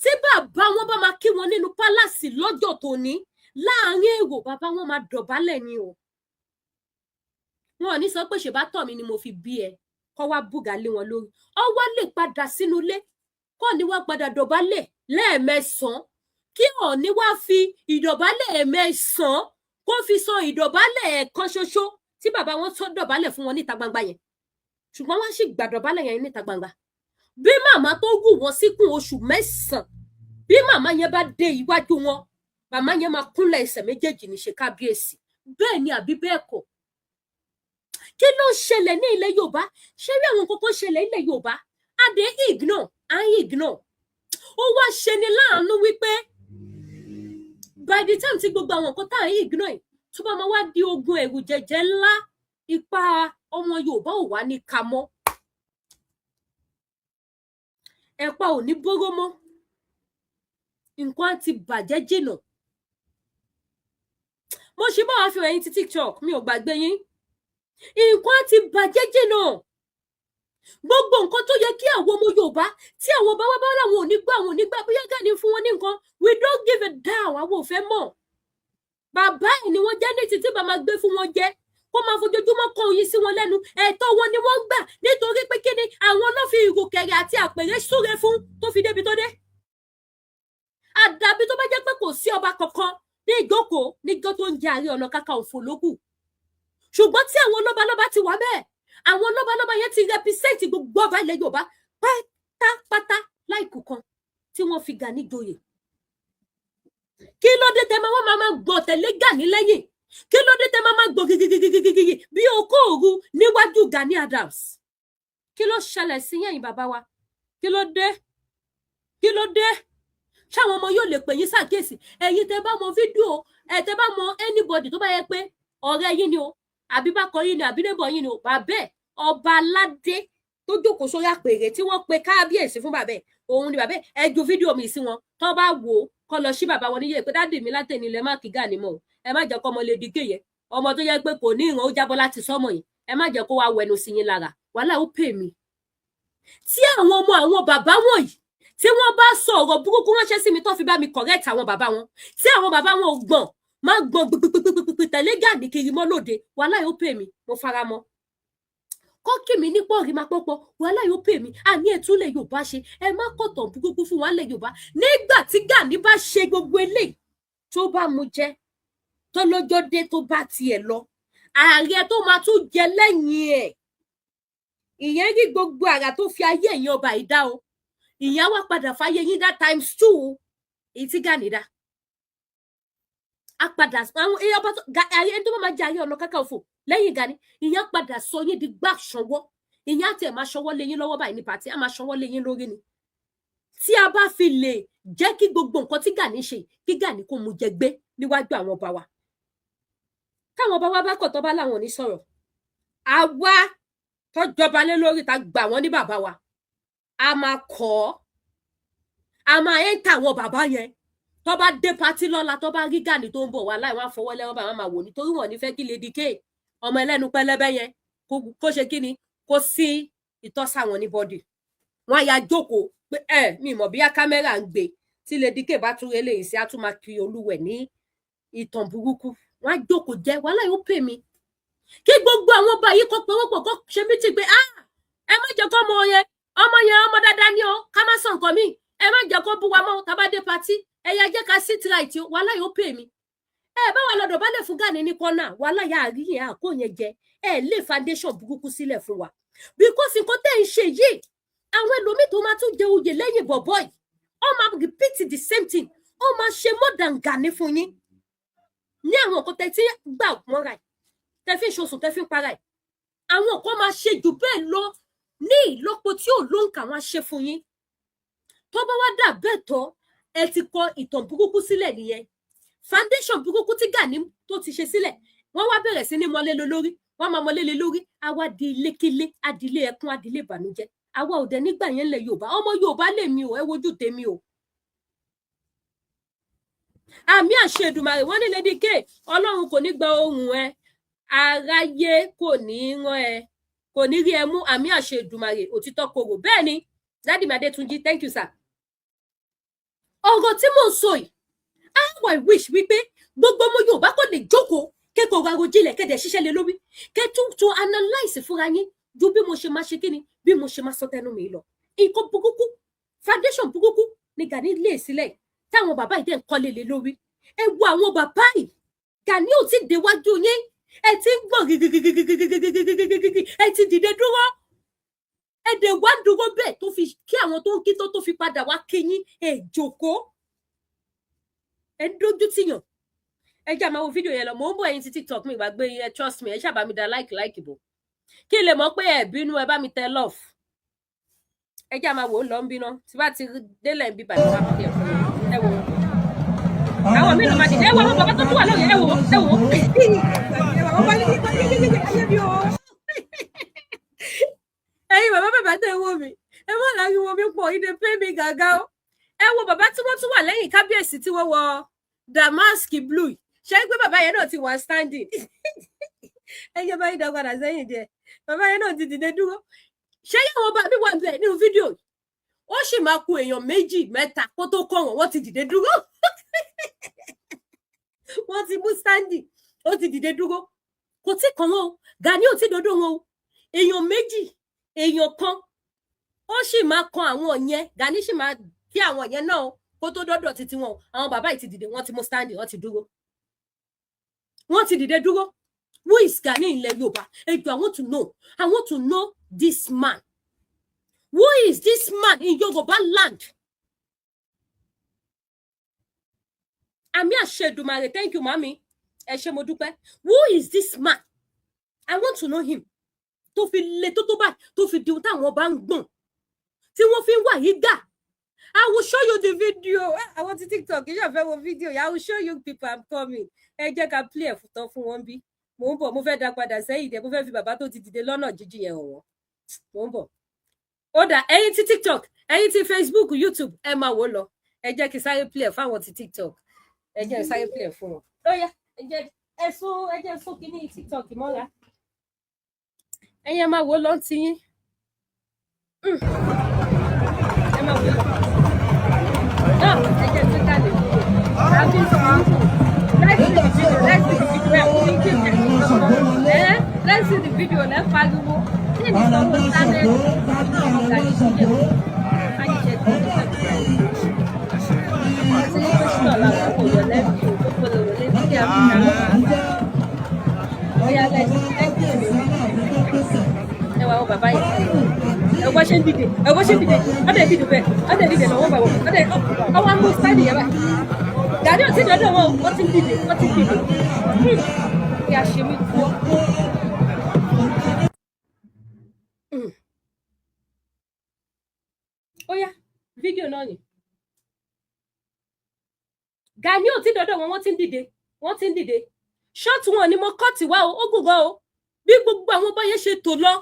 tí bàbá wọn bá máa kí wọn nínú pálásì lọ́jọ́ tòní láàrin èrò bàbá wọn máa dọ̀bálẹ̀ ni o wọn ò ní sọ pé ṣèbá tọ̀ mí ni mo fi bí ẹ kọ́ wá bùgà lé wọn lórí ọ wá lè padà sínú ilé kọ́ ni wá padà dọ̀bálẹ̀ lẹ́ẹ̀mẹsàn-án kí Ọọ̀ni wá fi ìdọ̀bálẹ̀ ẹ̀mẹsàn-án kó fi sọ ìdọ̀bálẹ̀ ẹ̀kan ṣoṣo tí bàbá wọn tó dọ̀bálẹ̀ fún wọn níta gbangba yẹn ṣùgbọ́n wọ́n sì gbàdọ̀bálẹ̀ yẹn níta gbangba bí màmá tó wù wọ́n síkùn oṣù mẹ́sàn-án bí màmá yẹn bá dé iwájú wọn màmá yẹn máa kúnlẹ̀ ẹsẹ̀ méjèèjì ní ṣe kábíyèsí bẹ́ẹ̀ ni àbí bẹ́ẹ̀ kọ́ kí ló ṣẹlẹ̀ ní ilẹ̀ Yorùbá ṣé rí àwọn kókó ṣẹlẹ̀ ilẹ̀ Yorùbá adé ignore ó wá ṣe ni láàánú wípé by the time tí gbogbo àwọn nǹkan tá à ń ignore tó bá máa wá di ogun ẹ̀rù jẹ̀jẹ̀ ńlá ipa ọmọ Yorùbá ò wá ní ka mọ́ ẹ̀pà ò ní bóró mọ́ nǹkan á ti bàjẹ́ jìnà mo ṣe bá wa fi ẹ̀yin ti TikTok mi ò gbàgbé yín nǹkan á ti bàjẹ́ jìnà gbogbo nǹkan tó yẹ kí àwọn ọmọ Yorùbá tí àwọn bá wá bá láwọn ò ní gbà bóyá Gani fún wọn ní nǹkan we don't give a damn àwọn ò fẹ́ mọ̀ bàbá ẹ̀ ni wọ́n jẹ́ ní títí bá máa gbé fún wọn jẹ́ kó máa fojoojúmọ́ kọ oyin sí wọn lẹ́nu ẹ̀tọ́ wọn ni wọ́n gbà nítorí pé kíni àwọn ló fi ìrùkẹ̀rẹ̀ àti àpèrè súre fún tó fi débi tó dé àdàbí tó bá jẹ́ pé kò sí ọba kankan ní ìjókòó níjọ́ tó ń jẹ Ààrẹ Ọ̀nà Kakanfò lókù ṣùgbọ́n tí àwọn lọ́balọ́ba ti wà bẹ́ẹ̀ àwọn lọ́balọ́ba yẹn ti represent gbogbo ọba ilẹ̀ Yorùbá pátápátá láìkù kan tí wọ́n fi Gani joyè kí ló dé tẹ máa gbọ́ tẹ̀lé Gani lẹ́yìn kí ló dé tẹ máa gbọ́ gigigigigigi bí okó òru níwájú Gani Adams kí ló ṣẹlẹ̀ sí yẹ̀yin bàbá wa kí ló dé ṣáwọn ọmọ yóò lè pè yín ṣàkíyèsí ẹ̀yin tẹ bá mọ fídíò tẹ bá mọ anybody tó bá yẹ pé ọ̀rẹ́ yín ni o àbí bákan yín ni àbí neighbor yín ni o bàbá ẹ̀ ọba aládé tó jókòó sórí àpèrè tí wọ́n pe kábíyèsí fún bàbá ẹ̀ òun ni bàbá ẹ̀ ju fídíò mi sí wọn tó bá wò ó kọ́ lọ sí bàbá wọn níyẹ pé dáàdì mi látẹ̀ni ilẹ̀ má kí Gani mọ́ ẹ má jẹ́ kó ọmọ lè dìgé yẹ ọmọ tó yẹ pé kò ní ìran ó jábọ́ láti sọ́mọ yìí ẹ má jẹ́ kó wá wẹnu sí yín lára wàhálà ó pè mí tí àwọn ọmọ àwọn bàbá wọ̀nyí tí wọ́n bá sọ ọ̀rọ̀ burúkú ránṣẹ́ sí mi tó fi bá mi correct àwọn bàbá wọn tí àwọn bàbá wọn ò gbọ̀n má gbọ̀n gbìgbìgbìgbì tẹ̀lé Gani kiri mọ́ lóde wàhálà ó pè mí mo fara mọ́ kọ́ kí mi ní pọ́ọ̀rì máa pọ́pọ́ wàhálà yóò pè mí àní ẹ̀tún lè Yorùbá ṣe ẹ má kọ̀tàn burúkú fún wa lè Yorùbá nígbà tí Gani bá ṣe gbogbo eléyìí tó bá mu jẹ tó lọ́jọ́ dé tó bá tiẹ̀ lọ ààrẹ tó máa tún jẹ lẹ́yìn ẹ̀ ìyẹn rí gbogbo àrà tó fi ayé ẹ̀yìn ọba ìdá o ìyẹn wá padà fáyé yín dá times 2 èyí tí Gani dá a padà àwọn ẹni tó bá máa jẹ Ààrẹ Ọ̀nà Kakanfò lẹ́yìn Gani ìyẹn padà sọ yín di gbà ṣọwọ́ ìyẹn àti ẹ̀ máa ṣọwọ́ lé yín lọ́wọ́ báyìí ní pàtí a máa ṣọwọ́ lé yín lórí ni tí a bá fi lè jẹ́ kí gbogbo nǹkan tí Gani ṣe kí Gani kó mu jẹ gbé níwájú àwọn ọba wa táwọn ọba wa bá kọ̀ tó bá láwọn ò ní sọ̀rọ̀ àwa tó jọba lé lórí ta gbà wọ́n ní bàbá wa a máa kọ́ a máa ẹ̀ ń ta àwọn bàbá yẹn tó bá dé pátí lọ́la tó bá rí Gani tó ń bọ̀ wá láì wọ́n á fọwọ́ lẹ́wọ́n bá wọn máa wò nítorí wọn ò ní fẹ́ kí Lady K ọmọ ẹlẹ́nu pẹlẹbẹ yẹn kó ṣe kí ni kó sí ìtọ́sáwọn ní bọ́dì wọn á ya jókòó pé mi mọ̀ bíyá kámẹ́rà ń gbé tí Lady K bá tún eléyìí sí á tún máa kiri olúwẹ̀ ní ìtàn burúkú wọn á jókòó jẹ́ wàhálà yóò pè mí kí gbogbo àwọn ọba yìí kó pọ̀wọ́pọ̀ kó ṣe mí ti pé ẹ má jẹ́ kó ọmọ yẹn ọmọ dáadáa ni ó ká má sọ nǹkan míì ẹ má jẹ́ kó bú wa mọ́ tá bá dé patí ẹ yá jẹ́ ká sit right o wàhálà yóò pè mí bá wà lọ́dọ̀ bá lè fún Gani ní kọ́nà wàhálà yà á rí yẹn àkó yẹn jẹ lè foundation burúkú sílẹ̀ fún wa because nǹkan tẹ́ ń ṣe yìí àwọn ẹlòmíì tó máa tún jẹ oyè lẹ́yìn bọ̀bọ̀ yìí ó máa repeat the same thing ó máa ṣe more than Gani fún yín ní àwọn nǹkan tẹ́ tí gbà mọ́ra ẹ̀ tẹ́ fi ń ṣoṣù tẹ́ fi ń para ẹ̀ àwọn nǹkan máa ṣe jù bẹ́ẹ̀ lọ ní ìlọ́po tí ò lóǹkà wọn ṣe fún yín tó bá wá dà bẹ́ẹ̀ tọ́ ẹ ti kọ ìtàn burúkú sílẹ̀ nìyẹn foundation burúkú tí Gani tó ti ṣe sílẹ̀ wọ́n wá bẹ̀rẹ̀ sí ní mọ́lé lórí wọ́n máa mọ́lé lórí àwa di ilékélé adìlé ẹkún adìlé ìbànújẹ́ àwa ò dẹ̀ nígbà yẹn lẹ̀ Yorùbá ọmọ Yorùbá lè mi ò ẹ wojú tèmi o àmì àṣẹ Èdùmàrè wọ́n ní Lady K Ọlọ́run kò ní gba ohùn ẹ aráyé kò ní rán ẹ kò ní rí ẹ mú àmì àṣẹ Èdùmàrè òtítọ́ korò bẹ́ẹ̀ ni Daddy Adétúnjí, thank you sir. Ọ̀rọ̀ tí mo sọ yìí, how I wish wípé gbogbo ọmọ Yorùbá kò lè jókòó kẹ́kọ̀ọ́ wa rojílẹ̀ kẹ́dẹ̀ ṣiṣẹ́ lé lórí kẹ́tún tó analyse fúnra yín ju bí mo ṣe máa ṣe kíni bí mo ṣe máa sọ tẹnu mi lọ. Nǹkan burúkú foundation burúkú ni Gani lé sílẹ̀ táwọn bàbá yìí dẹ̀ ń kọ́lé lé lórí. Ẹ wo àwọn bàbá yìí, Gani ò tí ì déwájú yín, ẹ ti ń gbọ̀n gígígígígígígígígígígígígí, ẹ ti dìde dúró. Ẹ dẹ̀ wá dúró bẹ́ẹ̀ tó fi kí àwọn tó ń kí tó fi padà wá kí yín ẹ jókòó. Ẹ dójú tìyàn. Ẹ jẹ́ máa wo fídíò yẹn lọ, mò ń bọ̀ ẹ̀yin ti TikTok mi ìgbàgbé ẹ trust me, ẹ ṣáà bá mi dá like bò. Kí lè mọ̀ pé ẹ bínú ẹ bá mi tẹ love. Ẹ jẹ́ máa wò ó lọ ń bínú, tí bá ti délẹ̀ ń bí bàbá wa fi ẹ wò ó. Àwọn mí ló máa dìde, ẹ wò àwọn bàbá tó tún wà lóye, ẹ wò ó. Ẹ wò ó bá ní ayé bí o. Ẹ̀yin bàbá bàbá tẹ̀ wò mí, ẹ má láyé wọn mi pọ̀, ìdè pé mi gàgà o. Ẹ wo bàbá tí wọ́n tún wà lẹ́yìn kábíyèsí tí wọ́n wọ damask blue. Ṣé pé bàbá yẹn náà ti wà standing? Ẹ jẹ́ báyìí dá padà sẹ́yìn díẹ̀. Bàbá yẹn náà ti dìde dúró. Ṣé yàwọn bá mi wà bẹ́ẹ̀ nínú fídíò? Ó sì máa ku èèyàn méjì mẹ́ta kó tó kọ́ wọn, wọ́n ti dìde dúró. Wọ́n ti mú standing, ó ti dìde dúró. Kò tí kan wọn o, Gani ò tí dodo wọn o. Èèyàn méjì, èèyàn kan, ó sì máa kan àwọn yẹn, Gani sì máa kí àwọn yẹn náà kó tó dọ́dọ̀ títí wọn. Àwọn bàbá yìí ti dìde, wọ́n ti mú standing, wọ́n ti dúró. Wọ́n ti dìde dúró. Who is Gani ilẹ̀ Yorùbá? I want to know this man. Who is this man in Yoruba land? Àmì àṣẹ Èdùmàrè, thank you, mami. Ẹ ṣé mo dúpẹ́. Who is this man? I want to know him. Tó fi le tó báyìí, tó fi di ohun táwọn bá ń gbọ̀n. Tí wọ́n fi ń wà yí gà. I will show you the video. I want to TikTok. You have a video. I will show you people I'm coming. Ẹ jẹ́ ká play ẹ̀fùtọ́ fún wọn bí. Mo ń bọ̀, mo fẹ́ dá padà sẹ́yìn dẹ̀, mo fẹ́ fi bàbá tó ti dìde lọ́nà jíjìn yẹn hàn wọ́n. Mo ń bọ̀. Ó dà, ẹ̀yin ti TikTok, ẹ̀yin ti Facebook, YouTube, ẹ máa wò lọ. Ẹ jẹ́ kí sáré play fáwọn ti TikTok. Ẹ jẹ́ sáré play fún wọn. Ó yá, ẹ jẹ́ sún kíní TikTok mọ́ra. Ẹ̀yin máa wò lọ ti yín. Ẹ máa wò lọ. Náà, ẹ jẹ́ tí ká lè wò. Àbí sọ̀rọ̀. Let's see the video. Let's see the video. Let's pariwo. Kí ni sọ̀rọ̀ sáré? Ọ̀gá ìṣiyẹ̀. Ayíṣẹ́ tó ń bọ̀. Àti ní pẹ́sìtọ̀ làwọn kò yọ lẹ́bi tó kó lè wọlé sí àbúrò. Bóyá lẹ́sìn ẹ wà wọ bàbá yìí. Ẹ wọ́n ṣe ń dìde. Ọ̀dẹ̀ dìde bẹ́ẹ̀. Lọ́wọ́ bàbá. Ọwọ́ mú sáìdì yẹn báyìí. Gani ò tí dọ́dọ̀ wọn, wọ́n ti dìde. Kí a ṣe mí kú. Ó yá, fídíò náà ni. Gani ò tí dọ́dọ̀ wọn, wọ́n ti ń dìde. Ṣọ́ọ̀tì wọn ni mo kọ́ọ̀tì wá o, ó gùn gan o. Bí gbogbo àwọn bá yẹn ṣe tò lọ,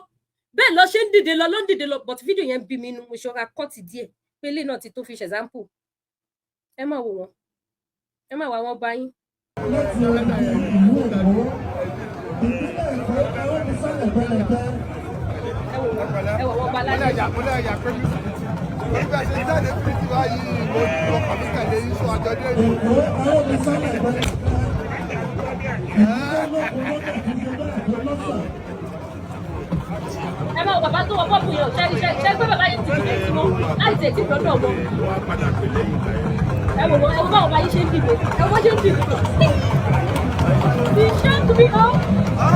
bẹ́ẹ̀ lọ ṣe ń dìde lọ, but fídíò yẹn bí mi nu, mo ṣọ́ra kọ́ọ̀tì díẹ̀. Pélé náà ti tó fi ṣẹ̀zámpù. Ẹ máa wò wọ́n. Ẹ máa wà wọ́n bá yín. Ẹ wò wọ́n bá lálẹ́. Ẹ máa bàbá tó wọ bọ́ọ̀bù yẹn, ṣe gbé bàbá yẹn ti dìde sí wọn láì tẹ̀ tí lọ́dọ̀ wọn. Ẹ wò wọ́n báwọn bá yín ṣe ń dìde. Ẹ wọ́n ṣe ń dìde. Ìṣe ń tóbi ọ́.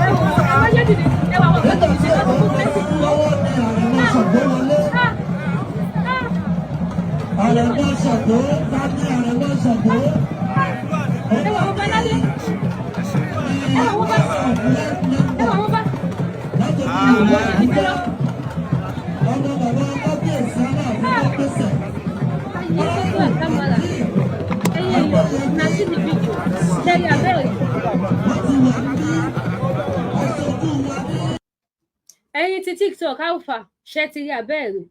Ẹ wò wọ́n ṣe ń dìde. Ẹ wà wọ́n tó ti ṣe láti fún tẹ́sí fún wọn. Àrẹ̀wá Ṣàngó, Gani Àrẹ̀wá Ṣàngó. Ẹ wà wọ́n bá lálẹ́. Ẹ wà wọ́n bá. Ẹ wà wọ́n bá. Ẹ wò wọ́n ṣe dìde lọ. Ọmọ bàbá kábíyèsí náà ló pèsè. Ayé tó tó àkàmọ́ra. Ẹyẹ yọ, na sí ni fídíò. Lẹ́yìn abẹ́rẹ́. Ẹ̀yin ti TikTok alpha ṣe ti rí abẹ́rẹ́.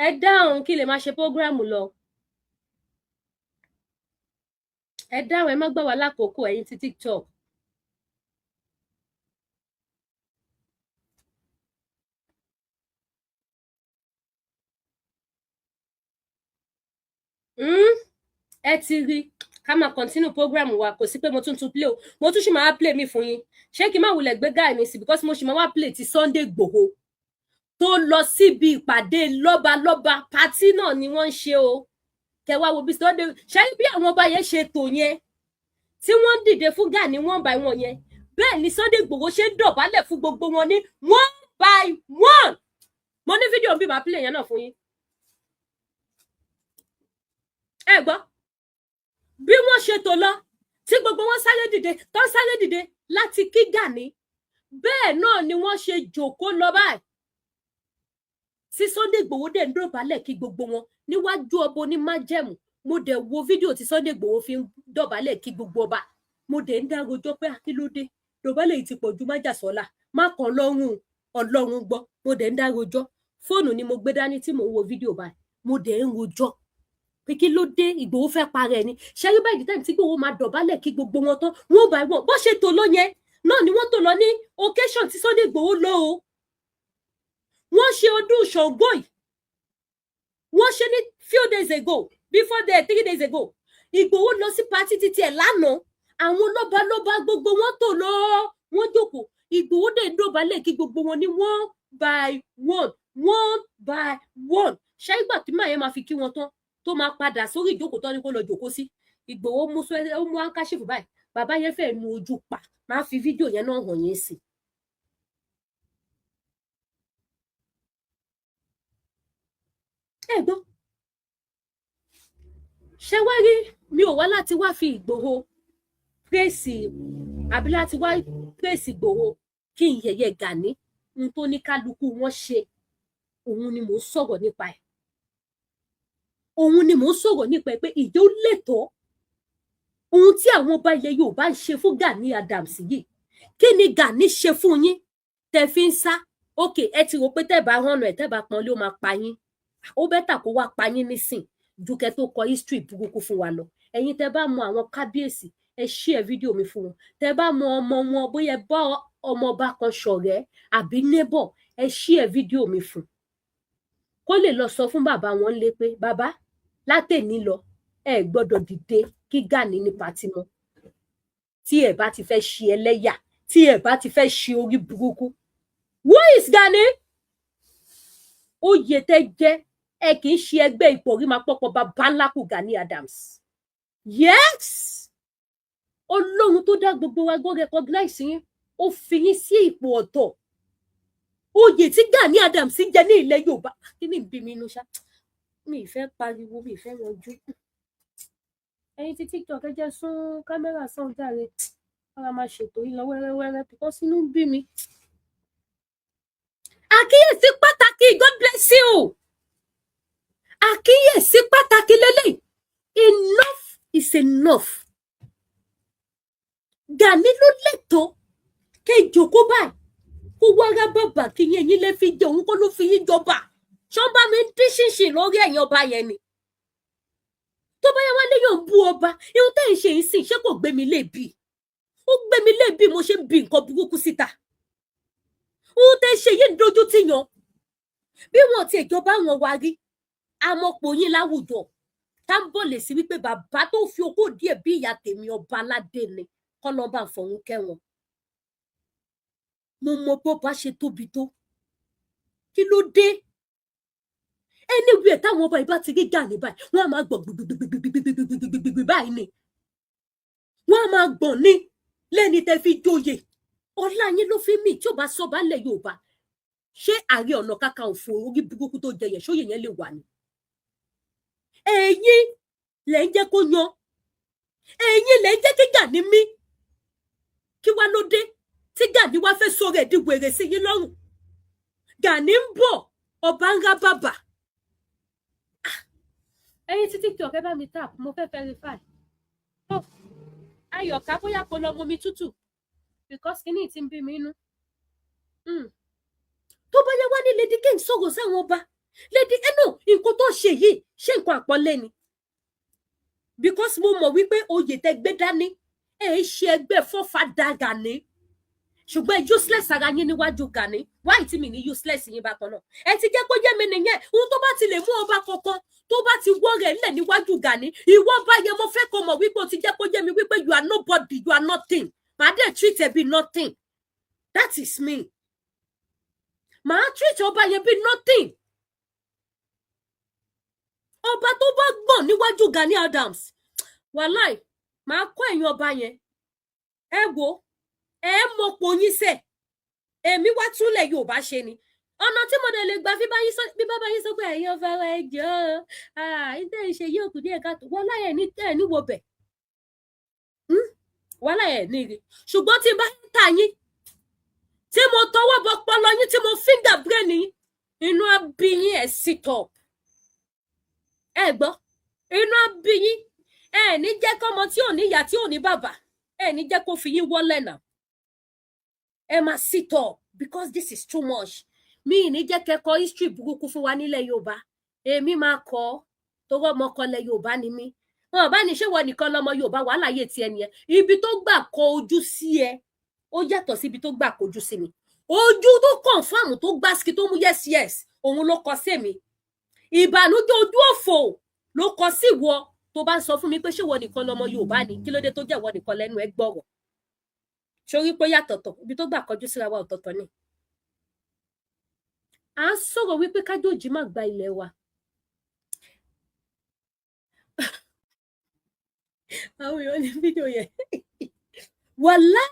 Ẹ dáhùn kí lè máa ṣe prógráàmù lọ. Ẹ dáhùn, ẹ má gbà wá lákòókò ẹ̀yin ti TikTok. ẹ ti rí ká máa continue program wa kò sí pé mo tún play o mo tún ṣì máa play mi fún yín ṣé kí n má wulẹ̀ gbé guy mi sí because mo ṣì máa wá play ti Sunday Igboho tó lọ síbi ìpàdé lọ́balọ́ba pátí náà ni wọ́n ń ṣe o kẹwàá wo bí Sunday ṣé bí àwọn ọba yẹn ṣe tò yẹn tí wọ́n dìde fún Gani one by one yẹn bẹ́ẹ̀ ni Sunday Igboho ṣe dọ̀bálẹ̀ fún gbogbo wọn ní one by one mo ní fídíò bí màá play yẹn náà fún yín ẹ gbọ́ bí wọ́n ṣe tò lọ tí gbogbo wọn sáré dìde láti kí Gani bẹ́ẹ̀ náà ni wọ́n ṣe jókòó lọ báyìí tí Sunday Igboho dẹ̀ ń dọ̀bálẹ̀ kí gbogbo wọn níwájú ọba onímájẹ̀mú mo dẹ̀ wo fídíò tí Sunday Igboho fi ń dọ̀bálẹ̀ kí gbogbo ọba mo dẹ̀ ń dárojọ́ pé akílódé dọ̀bálẹ̀ yìí ti pọ̀ ju májàsọ́lá má kàn lọ́rùn Ọlọ́run gbọ́ mo dẹ̀ ń dárojọ́ fóònù ni mo gbé dání tí mo ń wo fídíò báyìí mo dẹ̀ ń rojọ́ pé kí ló dé Ìgbòho fẹ́ parẹ́ ni ṣẹ́rí báyìí tẹ́lẹ̀ tí Ìgbòho máa dọ̀bálẹ̀ kí gbogbo wọn tán wọn bá wọn bó ṣe tò lọ yẹn náà ni wọ́n tò lọ ní occasion tí Sunday Ìgbòho lọ o wọ́n ṣe ọdún Ṣàngó yìí wọ́n ṣe ní few days ago before that 3 days ago Ìgbòho lọ sí party títí ẹ̀ lánàá àwọn lọ́balọ́ba gbogbo wọn tò lọ wọ́n jókòó Ìgbòho dẹ̀ dọ̀bálẹ̀ kí gbogbo wọn ní one by one ṣé ìgbà tí màá yẹn máa fi kí wọn tán tó máa padà sórí ìjókòó tán ni kó lọ jókòó sí Ìgbòho mú ankaṣífù báyìí bàbá yẹn fẹ́ẹ́ nu ojú pa máa fi fídíò yẹn náà hàn yín sí. ẹ gbọ́ ṣé wá rí mi ò wá láti wá fi Ìgbòho pèsè àbí láti wá pèsè Ìgbòho kí n yẹ̀yẹ́ Gani ohun tó ní kálukú wọn ṣe òun ni mò ń sọ̀rọ̀ nípa ẹ̀ òun ni mò ń sọ̀rọ̀ nípa ẹ̀ pé ìjọ lẹ́tọ̀ọ́ ohun tí àwọn ọba ilẹ̀ Yorùbá ń ṣe fún Gani Adams yìí kí ni Gani ṣe fún yín tẹ́ fi ń sá òkè ẹ ti rò pé tẹ́ bá hànà ẹ̀ tẹ́ bá pọ́nlé ó máa pa yín ó bẹ́tà kó wá pa yín nísìn ju kẹ́ tó kọ history burúkú fún wa lọ ẹ̀yin tẹ́ bá mọ àwọn kábíyèsí ẹ share fídíò mi fún wọn tẹ́ bá mọ ọmọ wọn bóyá bá ọmọ ọba kan ṣọ̀rẹ́ àbí neighbor ẹ share fídíò mi fún kó lè lọ sọ fún bàbá wọn lé pé bàbá látẹ̀ní lọ ẹ gbọ́dọ̀ dìde kí Gani ní pàtí mọ́ tí ẹ bá ti fẹ́ ṣe ẹlẹ́yà tí ẹ bá ti fẹ́ ṣe orí burúkú who is Gani oyè tẹ́ jẹ́ ẹ kì í ṣe ẹgbẹ́ ipò rí máa pọ̀pọ̀ bàbá ńlá kù Gani Adams yes Ọlọ́run tó dá gbogbo wa gbọ́ recognize yín ó fi yín sí ipò ọ̀tọ̀ oyè tí Gani Adams jẹ ní ilẹ̀ Yorùbá kí ni bí mi inú ṣá mi ì fẹ́ pariwo mi ì fẹ́ yanjú ẹ̀yin tí TikTok ẹ jẹ́ sún kámẹ́rà sàn járe ara máa ṣètò yìí lọ wẹ́rẹ́wẹ́rẹ́ because inú bí mi. àkíyèsí pàtàkì God bless you àkíyèsí pàtàkì lélẹ̀ enough is enough Gani ló lẹ́tọ̀ọ́ kejòkó báyìí kó wára bàbà kí yẹn yín lè fi jẹ òun kó ló fi yín jọba ṣọba mi ń dín ṣinṣin lórí ẹ̀yin ọba yẹn ni tó bá yẹ wá lé yóò bú ọba ihun tẹ́ ń ṣe yìí sìn ṣé kò gbé mi léèbì ó gbé mi léèbì mo ṣe ń bi nǹkan burúkú síta ohun tẹ́ ń ṣe yìí ń dojú tì yàn bí wọn ti ìjọba wọn wá rí amọ̀pọ̀ yín láwùjọ tá ń bọ̀ lè sí wípé bàbá tó fi okó díẹ̀ bí ìyá tèmi ọba aládé ni kọ́ lọ́ bá fọ̀hún kẹ́wọn mo mọ bó bá ṣe tóbi tó kí ló dé anywhere táwọn ọba ìbá ti rí Gani báyìí wọn á máa gbọ̀n gbìgbìgbìgbìgbìgbìgbì báyìí ni wọn á máa gbọ̀n ní lẹ́ni tẹ́ fi joyè ọlá yín ló fi mí tí ò bá sọ bá lẹ̀ Yorùbá ṣé Ààrẹ Ọ̀nà Kakanfò orí burúkú tó jẹ yẹn ṣóyè yẹn lè wà ní ẹ̀yin lẹ ń jẹ́ kó yan ẹ̀yin lẹ ń jẹ́ kí Gani mí kí wá ló dé tí Gani wá fẹ́ sọ̀rọ̀ ẹ̀ di wèrè sí yín lọ́rùn Gani ń bọ̀ ọba ń rá bàbà ẹ̀yin tí TikTok ẹ bá mi tap mo fẹ́ verify Ayọ̀ká bóyá kó lọ mọ mi tútù because kíní ti ń bí mi inú tó bá yẹ wá ní Lady King sọ̀rọ̀ sáwọn ọba Lady eno nǹkan tó ṣe yìí ṣé nǹkan àpọ́nlé ni because mo mọ̀ wípé oyè tẹ́ gbé dání ẹ ṣe ẹgbẹ́ fọ́fadà Gani ṣùgbọ́n useless ara yín níwájú Gani why tí mi ní useless yín bákan náà ẹ ti jẹ́ kó yé mi nìyẹn ohun tó bá ti lè mú ọba kankan tó bá ti wọ́ rẹ̀ ńlẹ̀ níwájú Gani ìwọ bá yẹ mo fẹ́ kó mọ̀ wípé o ti jẹ́ kó yé mi wípé you are nobody you are nothing màá dẹ̀ treat ẹ bí nothing that is me màá treat ọba yẹn bí nothing ọba tó bá gbọ̀n níwájú Gani Adams wàláì màá kọ́ ẹ̀yin ọba yẹn ẹ wo ẹ mọ̀ pò yín sẹ̀ èmi wá túlẹ̀ Yorùbá ṣe ni ọ̀nà tí mo dẹ̀ lè gbà bí bàbá yín sọ pé ẹ̀yin ọba wa ẹ jọ̀ọ́ ìdá ìṣe yóò kù díẹ̀ káàtó wàláì ẹ̀ ní tẹ́ ẹ̀ níwò bẹ̀ wàláì ẹ̀ ní rí ṣùgbọ́n tí bá ń tà yín tí mo tọwọ́ bọ pọlọ yín tí mo finger brain yín inú á bí yín ẹ̀ sit up ẹ gbọ́ inú á bí yín ẹ ní jẹ́ kọ́mọ tí ò ní ìyá tí ò ní bàbá ẹ ní jẹ́ kó fi yín wọ́lẹ̀ náà ẹ máa sit up because this is too much mi ní jẹ́ kẹ́kọ̀ọ́ history burúkú fún wa nílẹ̀ Yorùbá èmi máa kọ́ torí ọmọ kọlẹ̀ Yorùbá ni mí wọn bá ní ṣé wọ nìkan lọmọ Yorùbá wà láyé tiẹ̀ nìyẹn ibi tó gbà kọ ojú sí ẹ ó yàtọ̀ sí ibi tó gbà kojú sí mi ojú tó confam tó gbá ski tó mú yes òun ló kọ sí mi ìbànújẹ́ ojú òfò ló kọ sí wọ tó bá ń sọ fún mi pé ṣé wọ nìkan lọmọ Yorùbá ni kí ló dé tó jẹ́ wọ nìkan lẹ́nu ẹ gbọ́rọ̀ sórí pé yàtọ̀tọ̀ ibi tó gbà kọjú síra wa ọ̀tọ̀ọ̀tọ̀ ni à ń sọ̀rọ̀ wípé kájòjì má gba ilẹ̀ wa àwọn èèyàn ní fídíò yẹn wàláì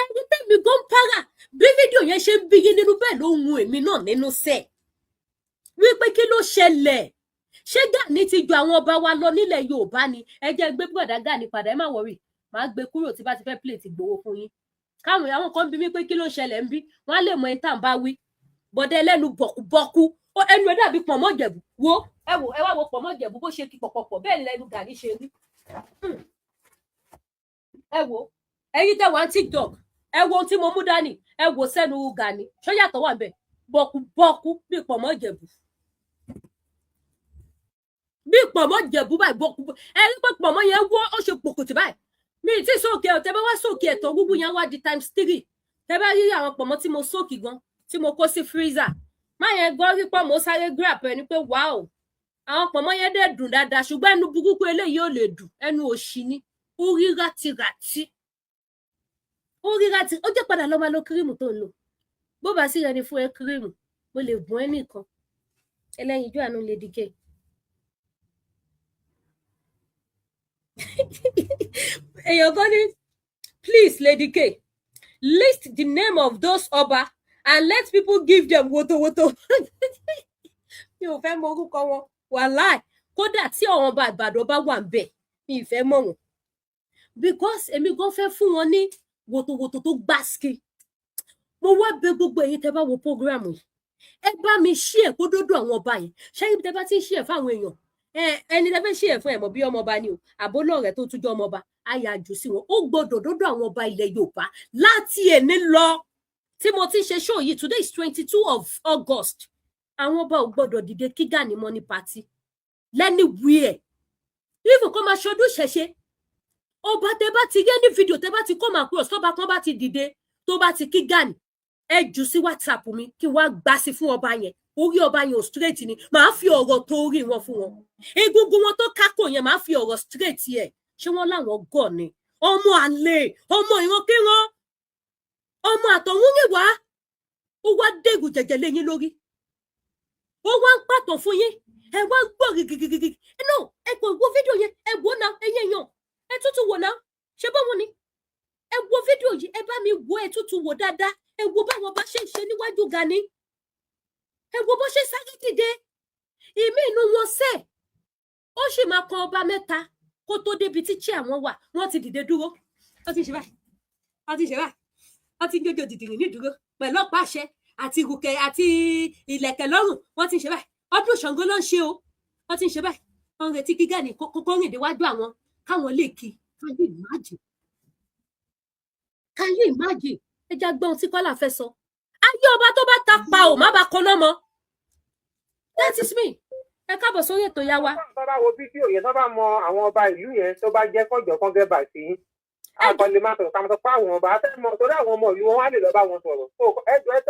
ẹni tẹ́mi gan para bí fídíò yẹn ṣe ń bí yín nínú bẹ́ẹ̀ ló ń hun èmi náà nínú sẹ́ẹ̀ wípé kí ló ṣẹlẹ̀ ṣé Gani ti ju àwọn ọba wa lọ nílẹ̀ Yorùbá ni ẹ jẹ́ gbé bọ̀dá Gani padà ẹ má wọrí màá gbé kúrò tí bá ti fẹ́ plate gbowó fún yín káwọn àwọn kan bí mi pé kí ló ṣẹlẹ̀ ń bí wọ́n á lè mọ ẹni tá à ń bá wí bọ̀dá ẹlẹ́nu bọ̀kúbọ̀kú ẹnu ẹ dàbí pọ̀nmọ́ Ìjẹ̀bú wo ẹ wá wo pọ̀nmọ́ Ìjẹ̀bú bó ṣe kí pọ̀pọ̀pọ̀ bẹ́ẹ̀ ni lẹ́nu Gani ṣe rí ẹ wo ẹ̀yin tẹ́ wá TikTok ẹ wo ohun tí mo mú dání ẹ wo sẹ́nu Gani ṣó yàtọ̀ wà bẹ́ẹ̀ bọ̀kúbọ̀kú bí pọ̀nmọ́ Ìjẹ̀bú bí pọ̀nmọ́ Ìjẹ̀bú báyìí bọ̀kú ẹ rí pé pọ̀nmọ́ yẹn wọ́ ó ṣe pòkòtì báyìí mi ì tí sóòkè ọ̀ tẹ́ bá wá sóòkè ẹ̀tọ́ gbogbo yẹn wá di ×3 tẹ́ bá rí àwọn pọ̀nmọ́ tí mo sóòkì gan tí mo kó sí freezer má yẹn gbọ́ rí pọ̀ mo sáré grab ẹni pé wow àwọn pọ̀nmọ́ yẹn dẹ̀ dùn dáadáa ṣùgbọ́n ẹnu burúkú eléyìí ò lè dùn ẹnu òṣì ni ó rí rátìràtì ó jẹ́ padà lọ́ máa lo kírímù tó ń lò bó bá sí rẹ ni fún ẹ kírímù mo lè bùn ẹ́ nìkan ẹlẹ́yinjú àánú Lady K èèyàn kan ní please Lady K list the name of those ọba and let people give them wotowoto mi ò fẹ́ mọ orúkọ wọn wàláì kódà tí àwọn ọba Ìbàdàn bá wà ń bẹ̀ mi ì fẹ́ mọ̀ wọn because èmi gan fẹ́ fún wọn ní wotowoto tó gbáski mo wá bẹ̀ gbogbo ẹ̀yin tẹ́ bá wo program yìí ẹ bá mi share kó dódó àwọn ọba yìí ṣẹ́yìn tẹ́ bá ti share fáwọn èèyàn ẹni tẹ́ fẹ́ share fún ẹ̀ mọ̀ bí ọmọọba ni o àbólọ̀ rẹ̀ tó tún jẹ́ ọmọọba ayájú sí wọn ó gbọ́dọ̀ dódó àwọn ọba ilẹ̀ Yorùbá láti èní lọ tí mo ti ṣe show yìí today is 22 of August àwọn ọba ò gbọ́dọ̀ dìde kí Gani mọ́ ní party lẹ́niwíẹ̀ even kó máa ṣọdún ṣẹ̀ṣẹ̀ ọba tẹ́ bá ti rí ní fídíò tẹ́ bá ti come across tọ́ba kan bá ti dìde tó bá ti kí Gani ẹ jù sí WhatsApp mi kí wọ́n á gbà sí fún ọba yẹn orí ọba yẹn ò straight ni màá fi ọ̀rọ̀ tó orí wọn fún wọn egungun wọn tó kákò yẹn màá fi ọ̀rọ̀ straight yẹ ṣé wọ́n láwọn gọ̀ ni ọmọ àlè ọmọ ìrankíran ọmọ àtọ̀hún ní wá ó wá dégùn jẹjẹ lẹ́yìn lórí ó wá ń pàtàn fún yín ẹ wá gbọ́ gígígígí no ẹ kò wo fídíò yẹn ẹ wò náà ẹ yẹn yàn ẹ tútù wò náà ṣé báwọn ni ẹ wo fídíò yìí ẹ bá mi wo ẹ tútù wò dáadáa ẹ wo báwọn bá ṣe ń ṣe níwájú Gani ẹ wo bó ṣe sáré dìde ìmí inú wọn sẹ ó sì máa kan ọba mẹ́ta kó tó débi tí chair àwọn wà wọ́n ti dìde dúró wọ́n ti ṣe báyìí wọ́n ti ṣe báyìí wọ́n ti ń jọjọ dìdìrín ní dúró pẹ̀lú ọ̀pá àṣẹ àti ìrùkẹ̀ àti ìlẹ̀kẹ̀ lọ́rùn wọ́n ti ṣe báyìí ọdún Ṣàngó ló ń ṣe o wọ́n ti ṣe báyìí wọ́n retí kí Gani kókó rìn déwájú àwọn káwọn lè kí can you imagine ẹ já gbọ́n tí Kọ́lá fẹ́ sọ ayé ọba tó bá ta pa ò má bá kọ́ lọ́mọ that is me ẹ káàbọ̀ sórí ètò ya wa. tó bá wo fídíò yẹn tó bá mọ àwọn ọba ìlú yẹn tó bá jẹ́ kọ́jọ́ kan gẹ́bà sí ẹ àkọlé máa sọ̀rọ̀ ká máa sọ pé àwọn ọba afẹ́ mọ̀ torí àwọn ọmọ ìlú wọn wá lè lọ bá wọn sọ̀rọ̀. So, ẹ jọ ẹ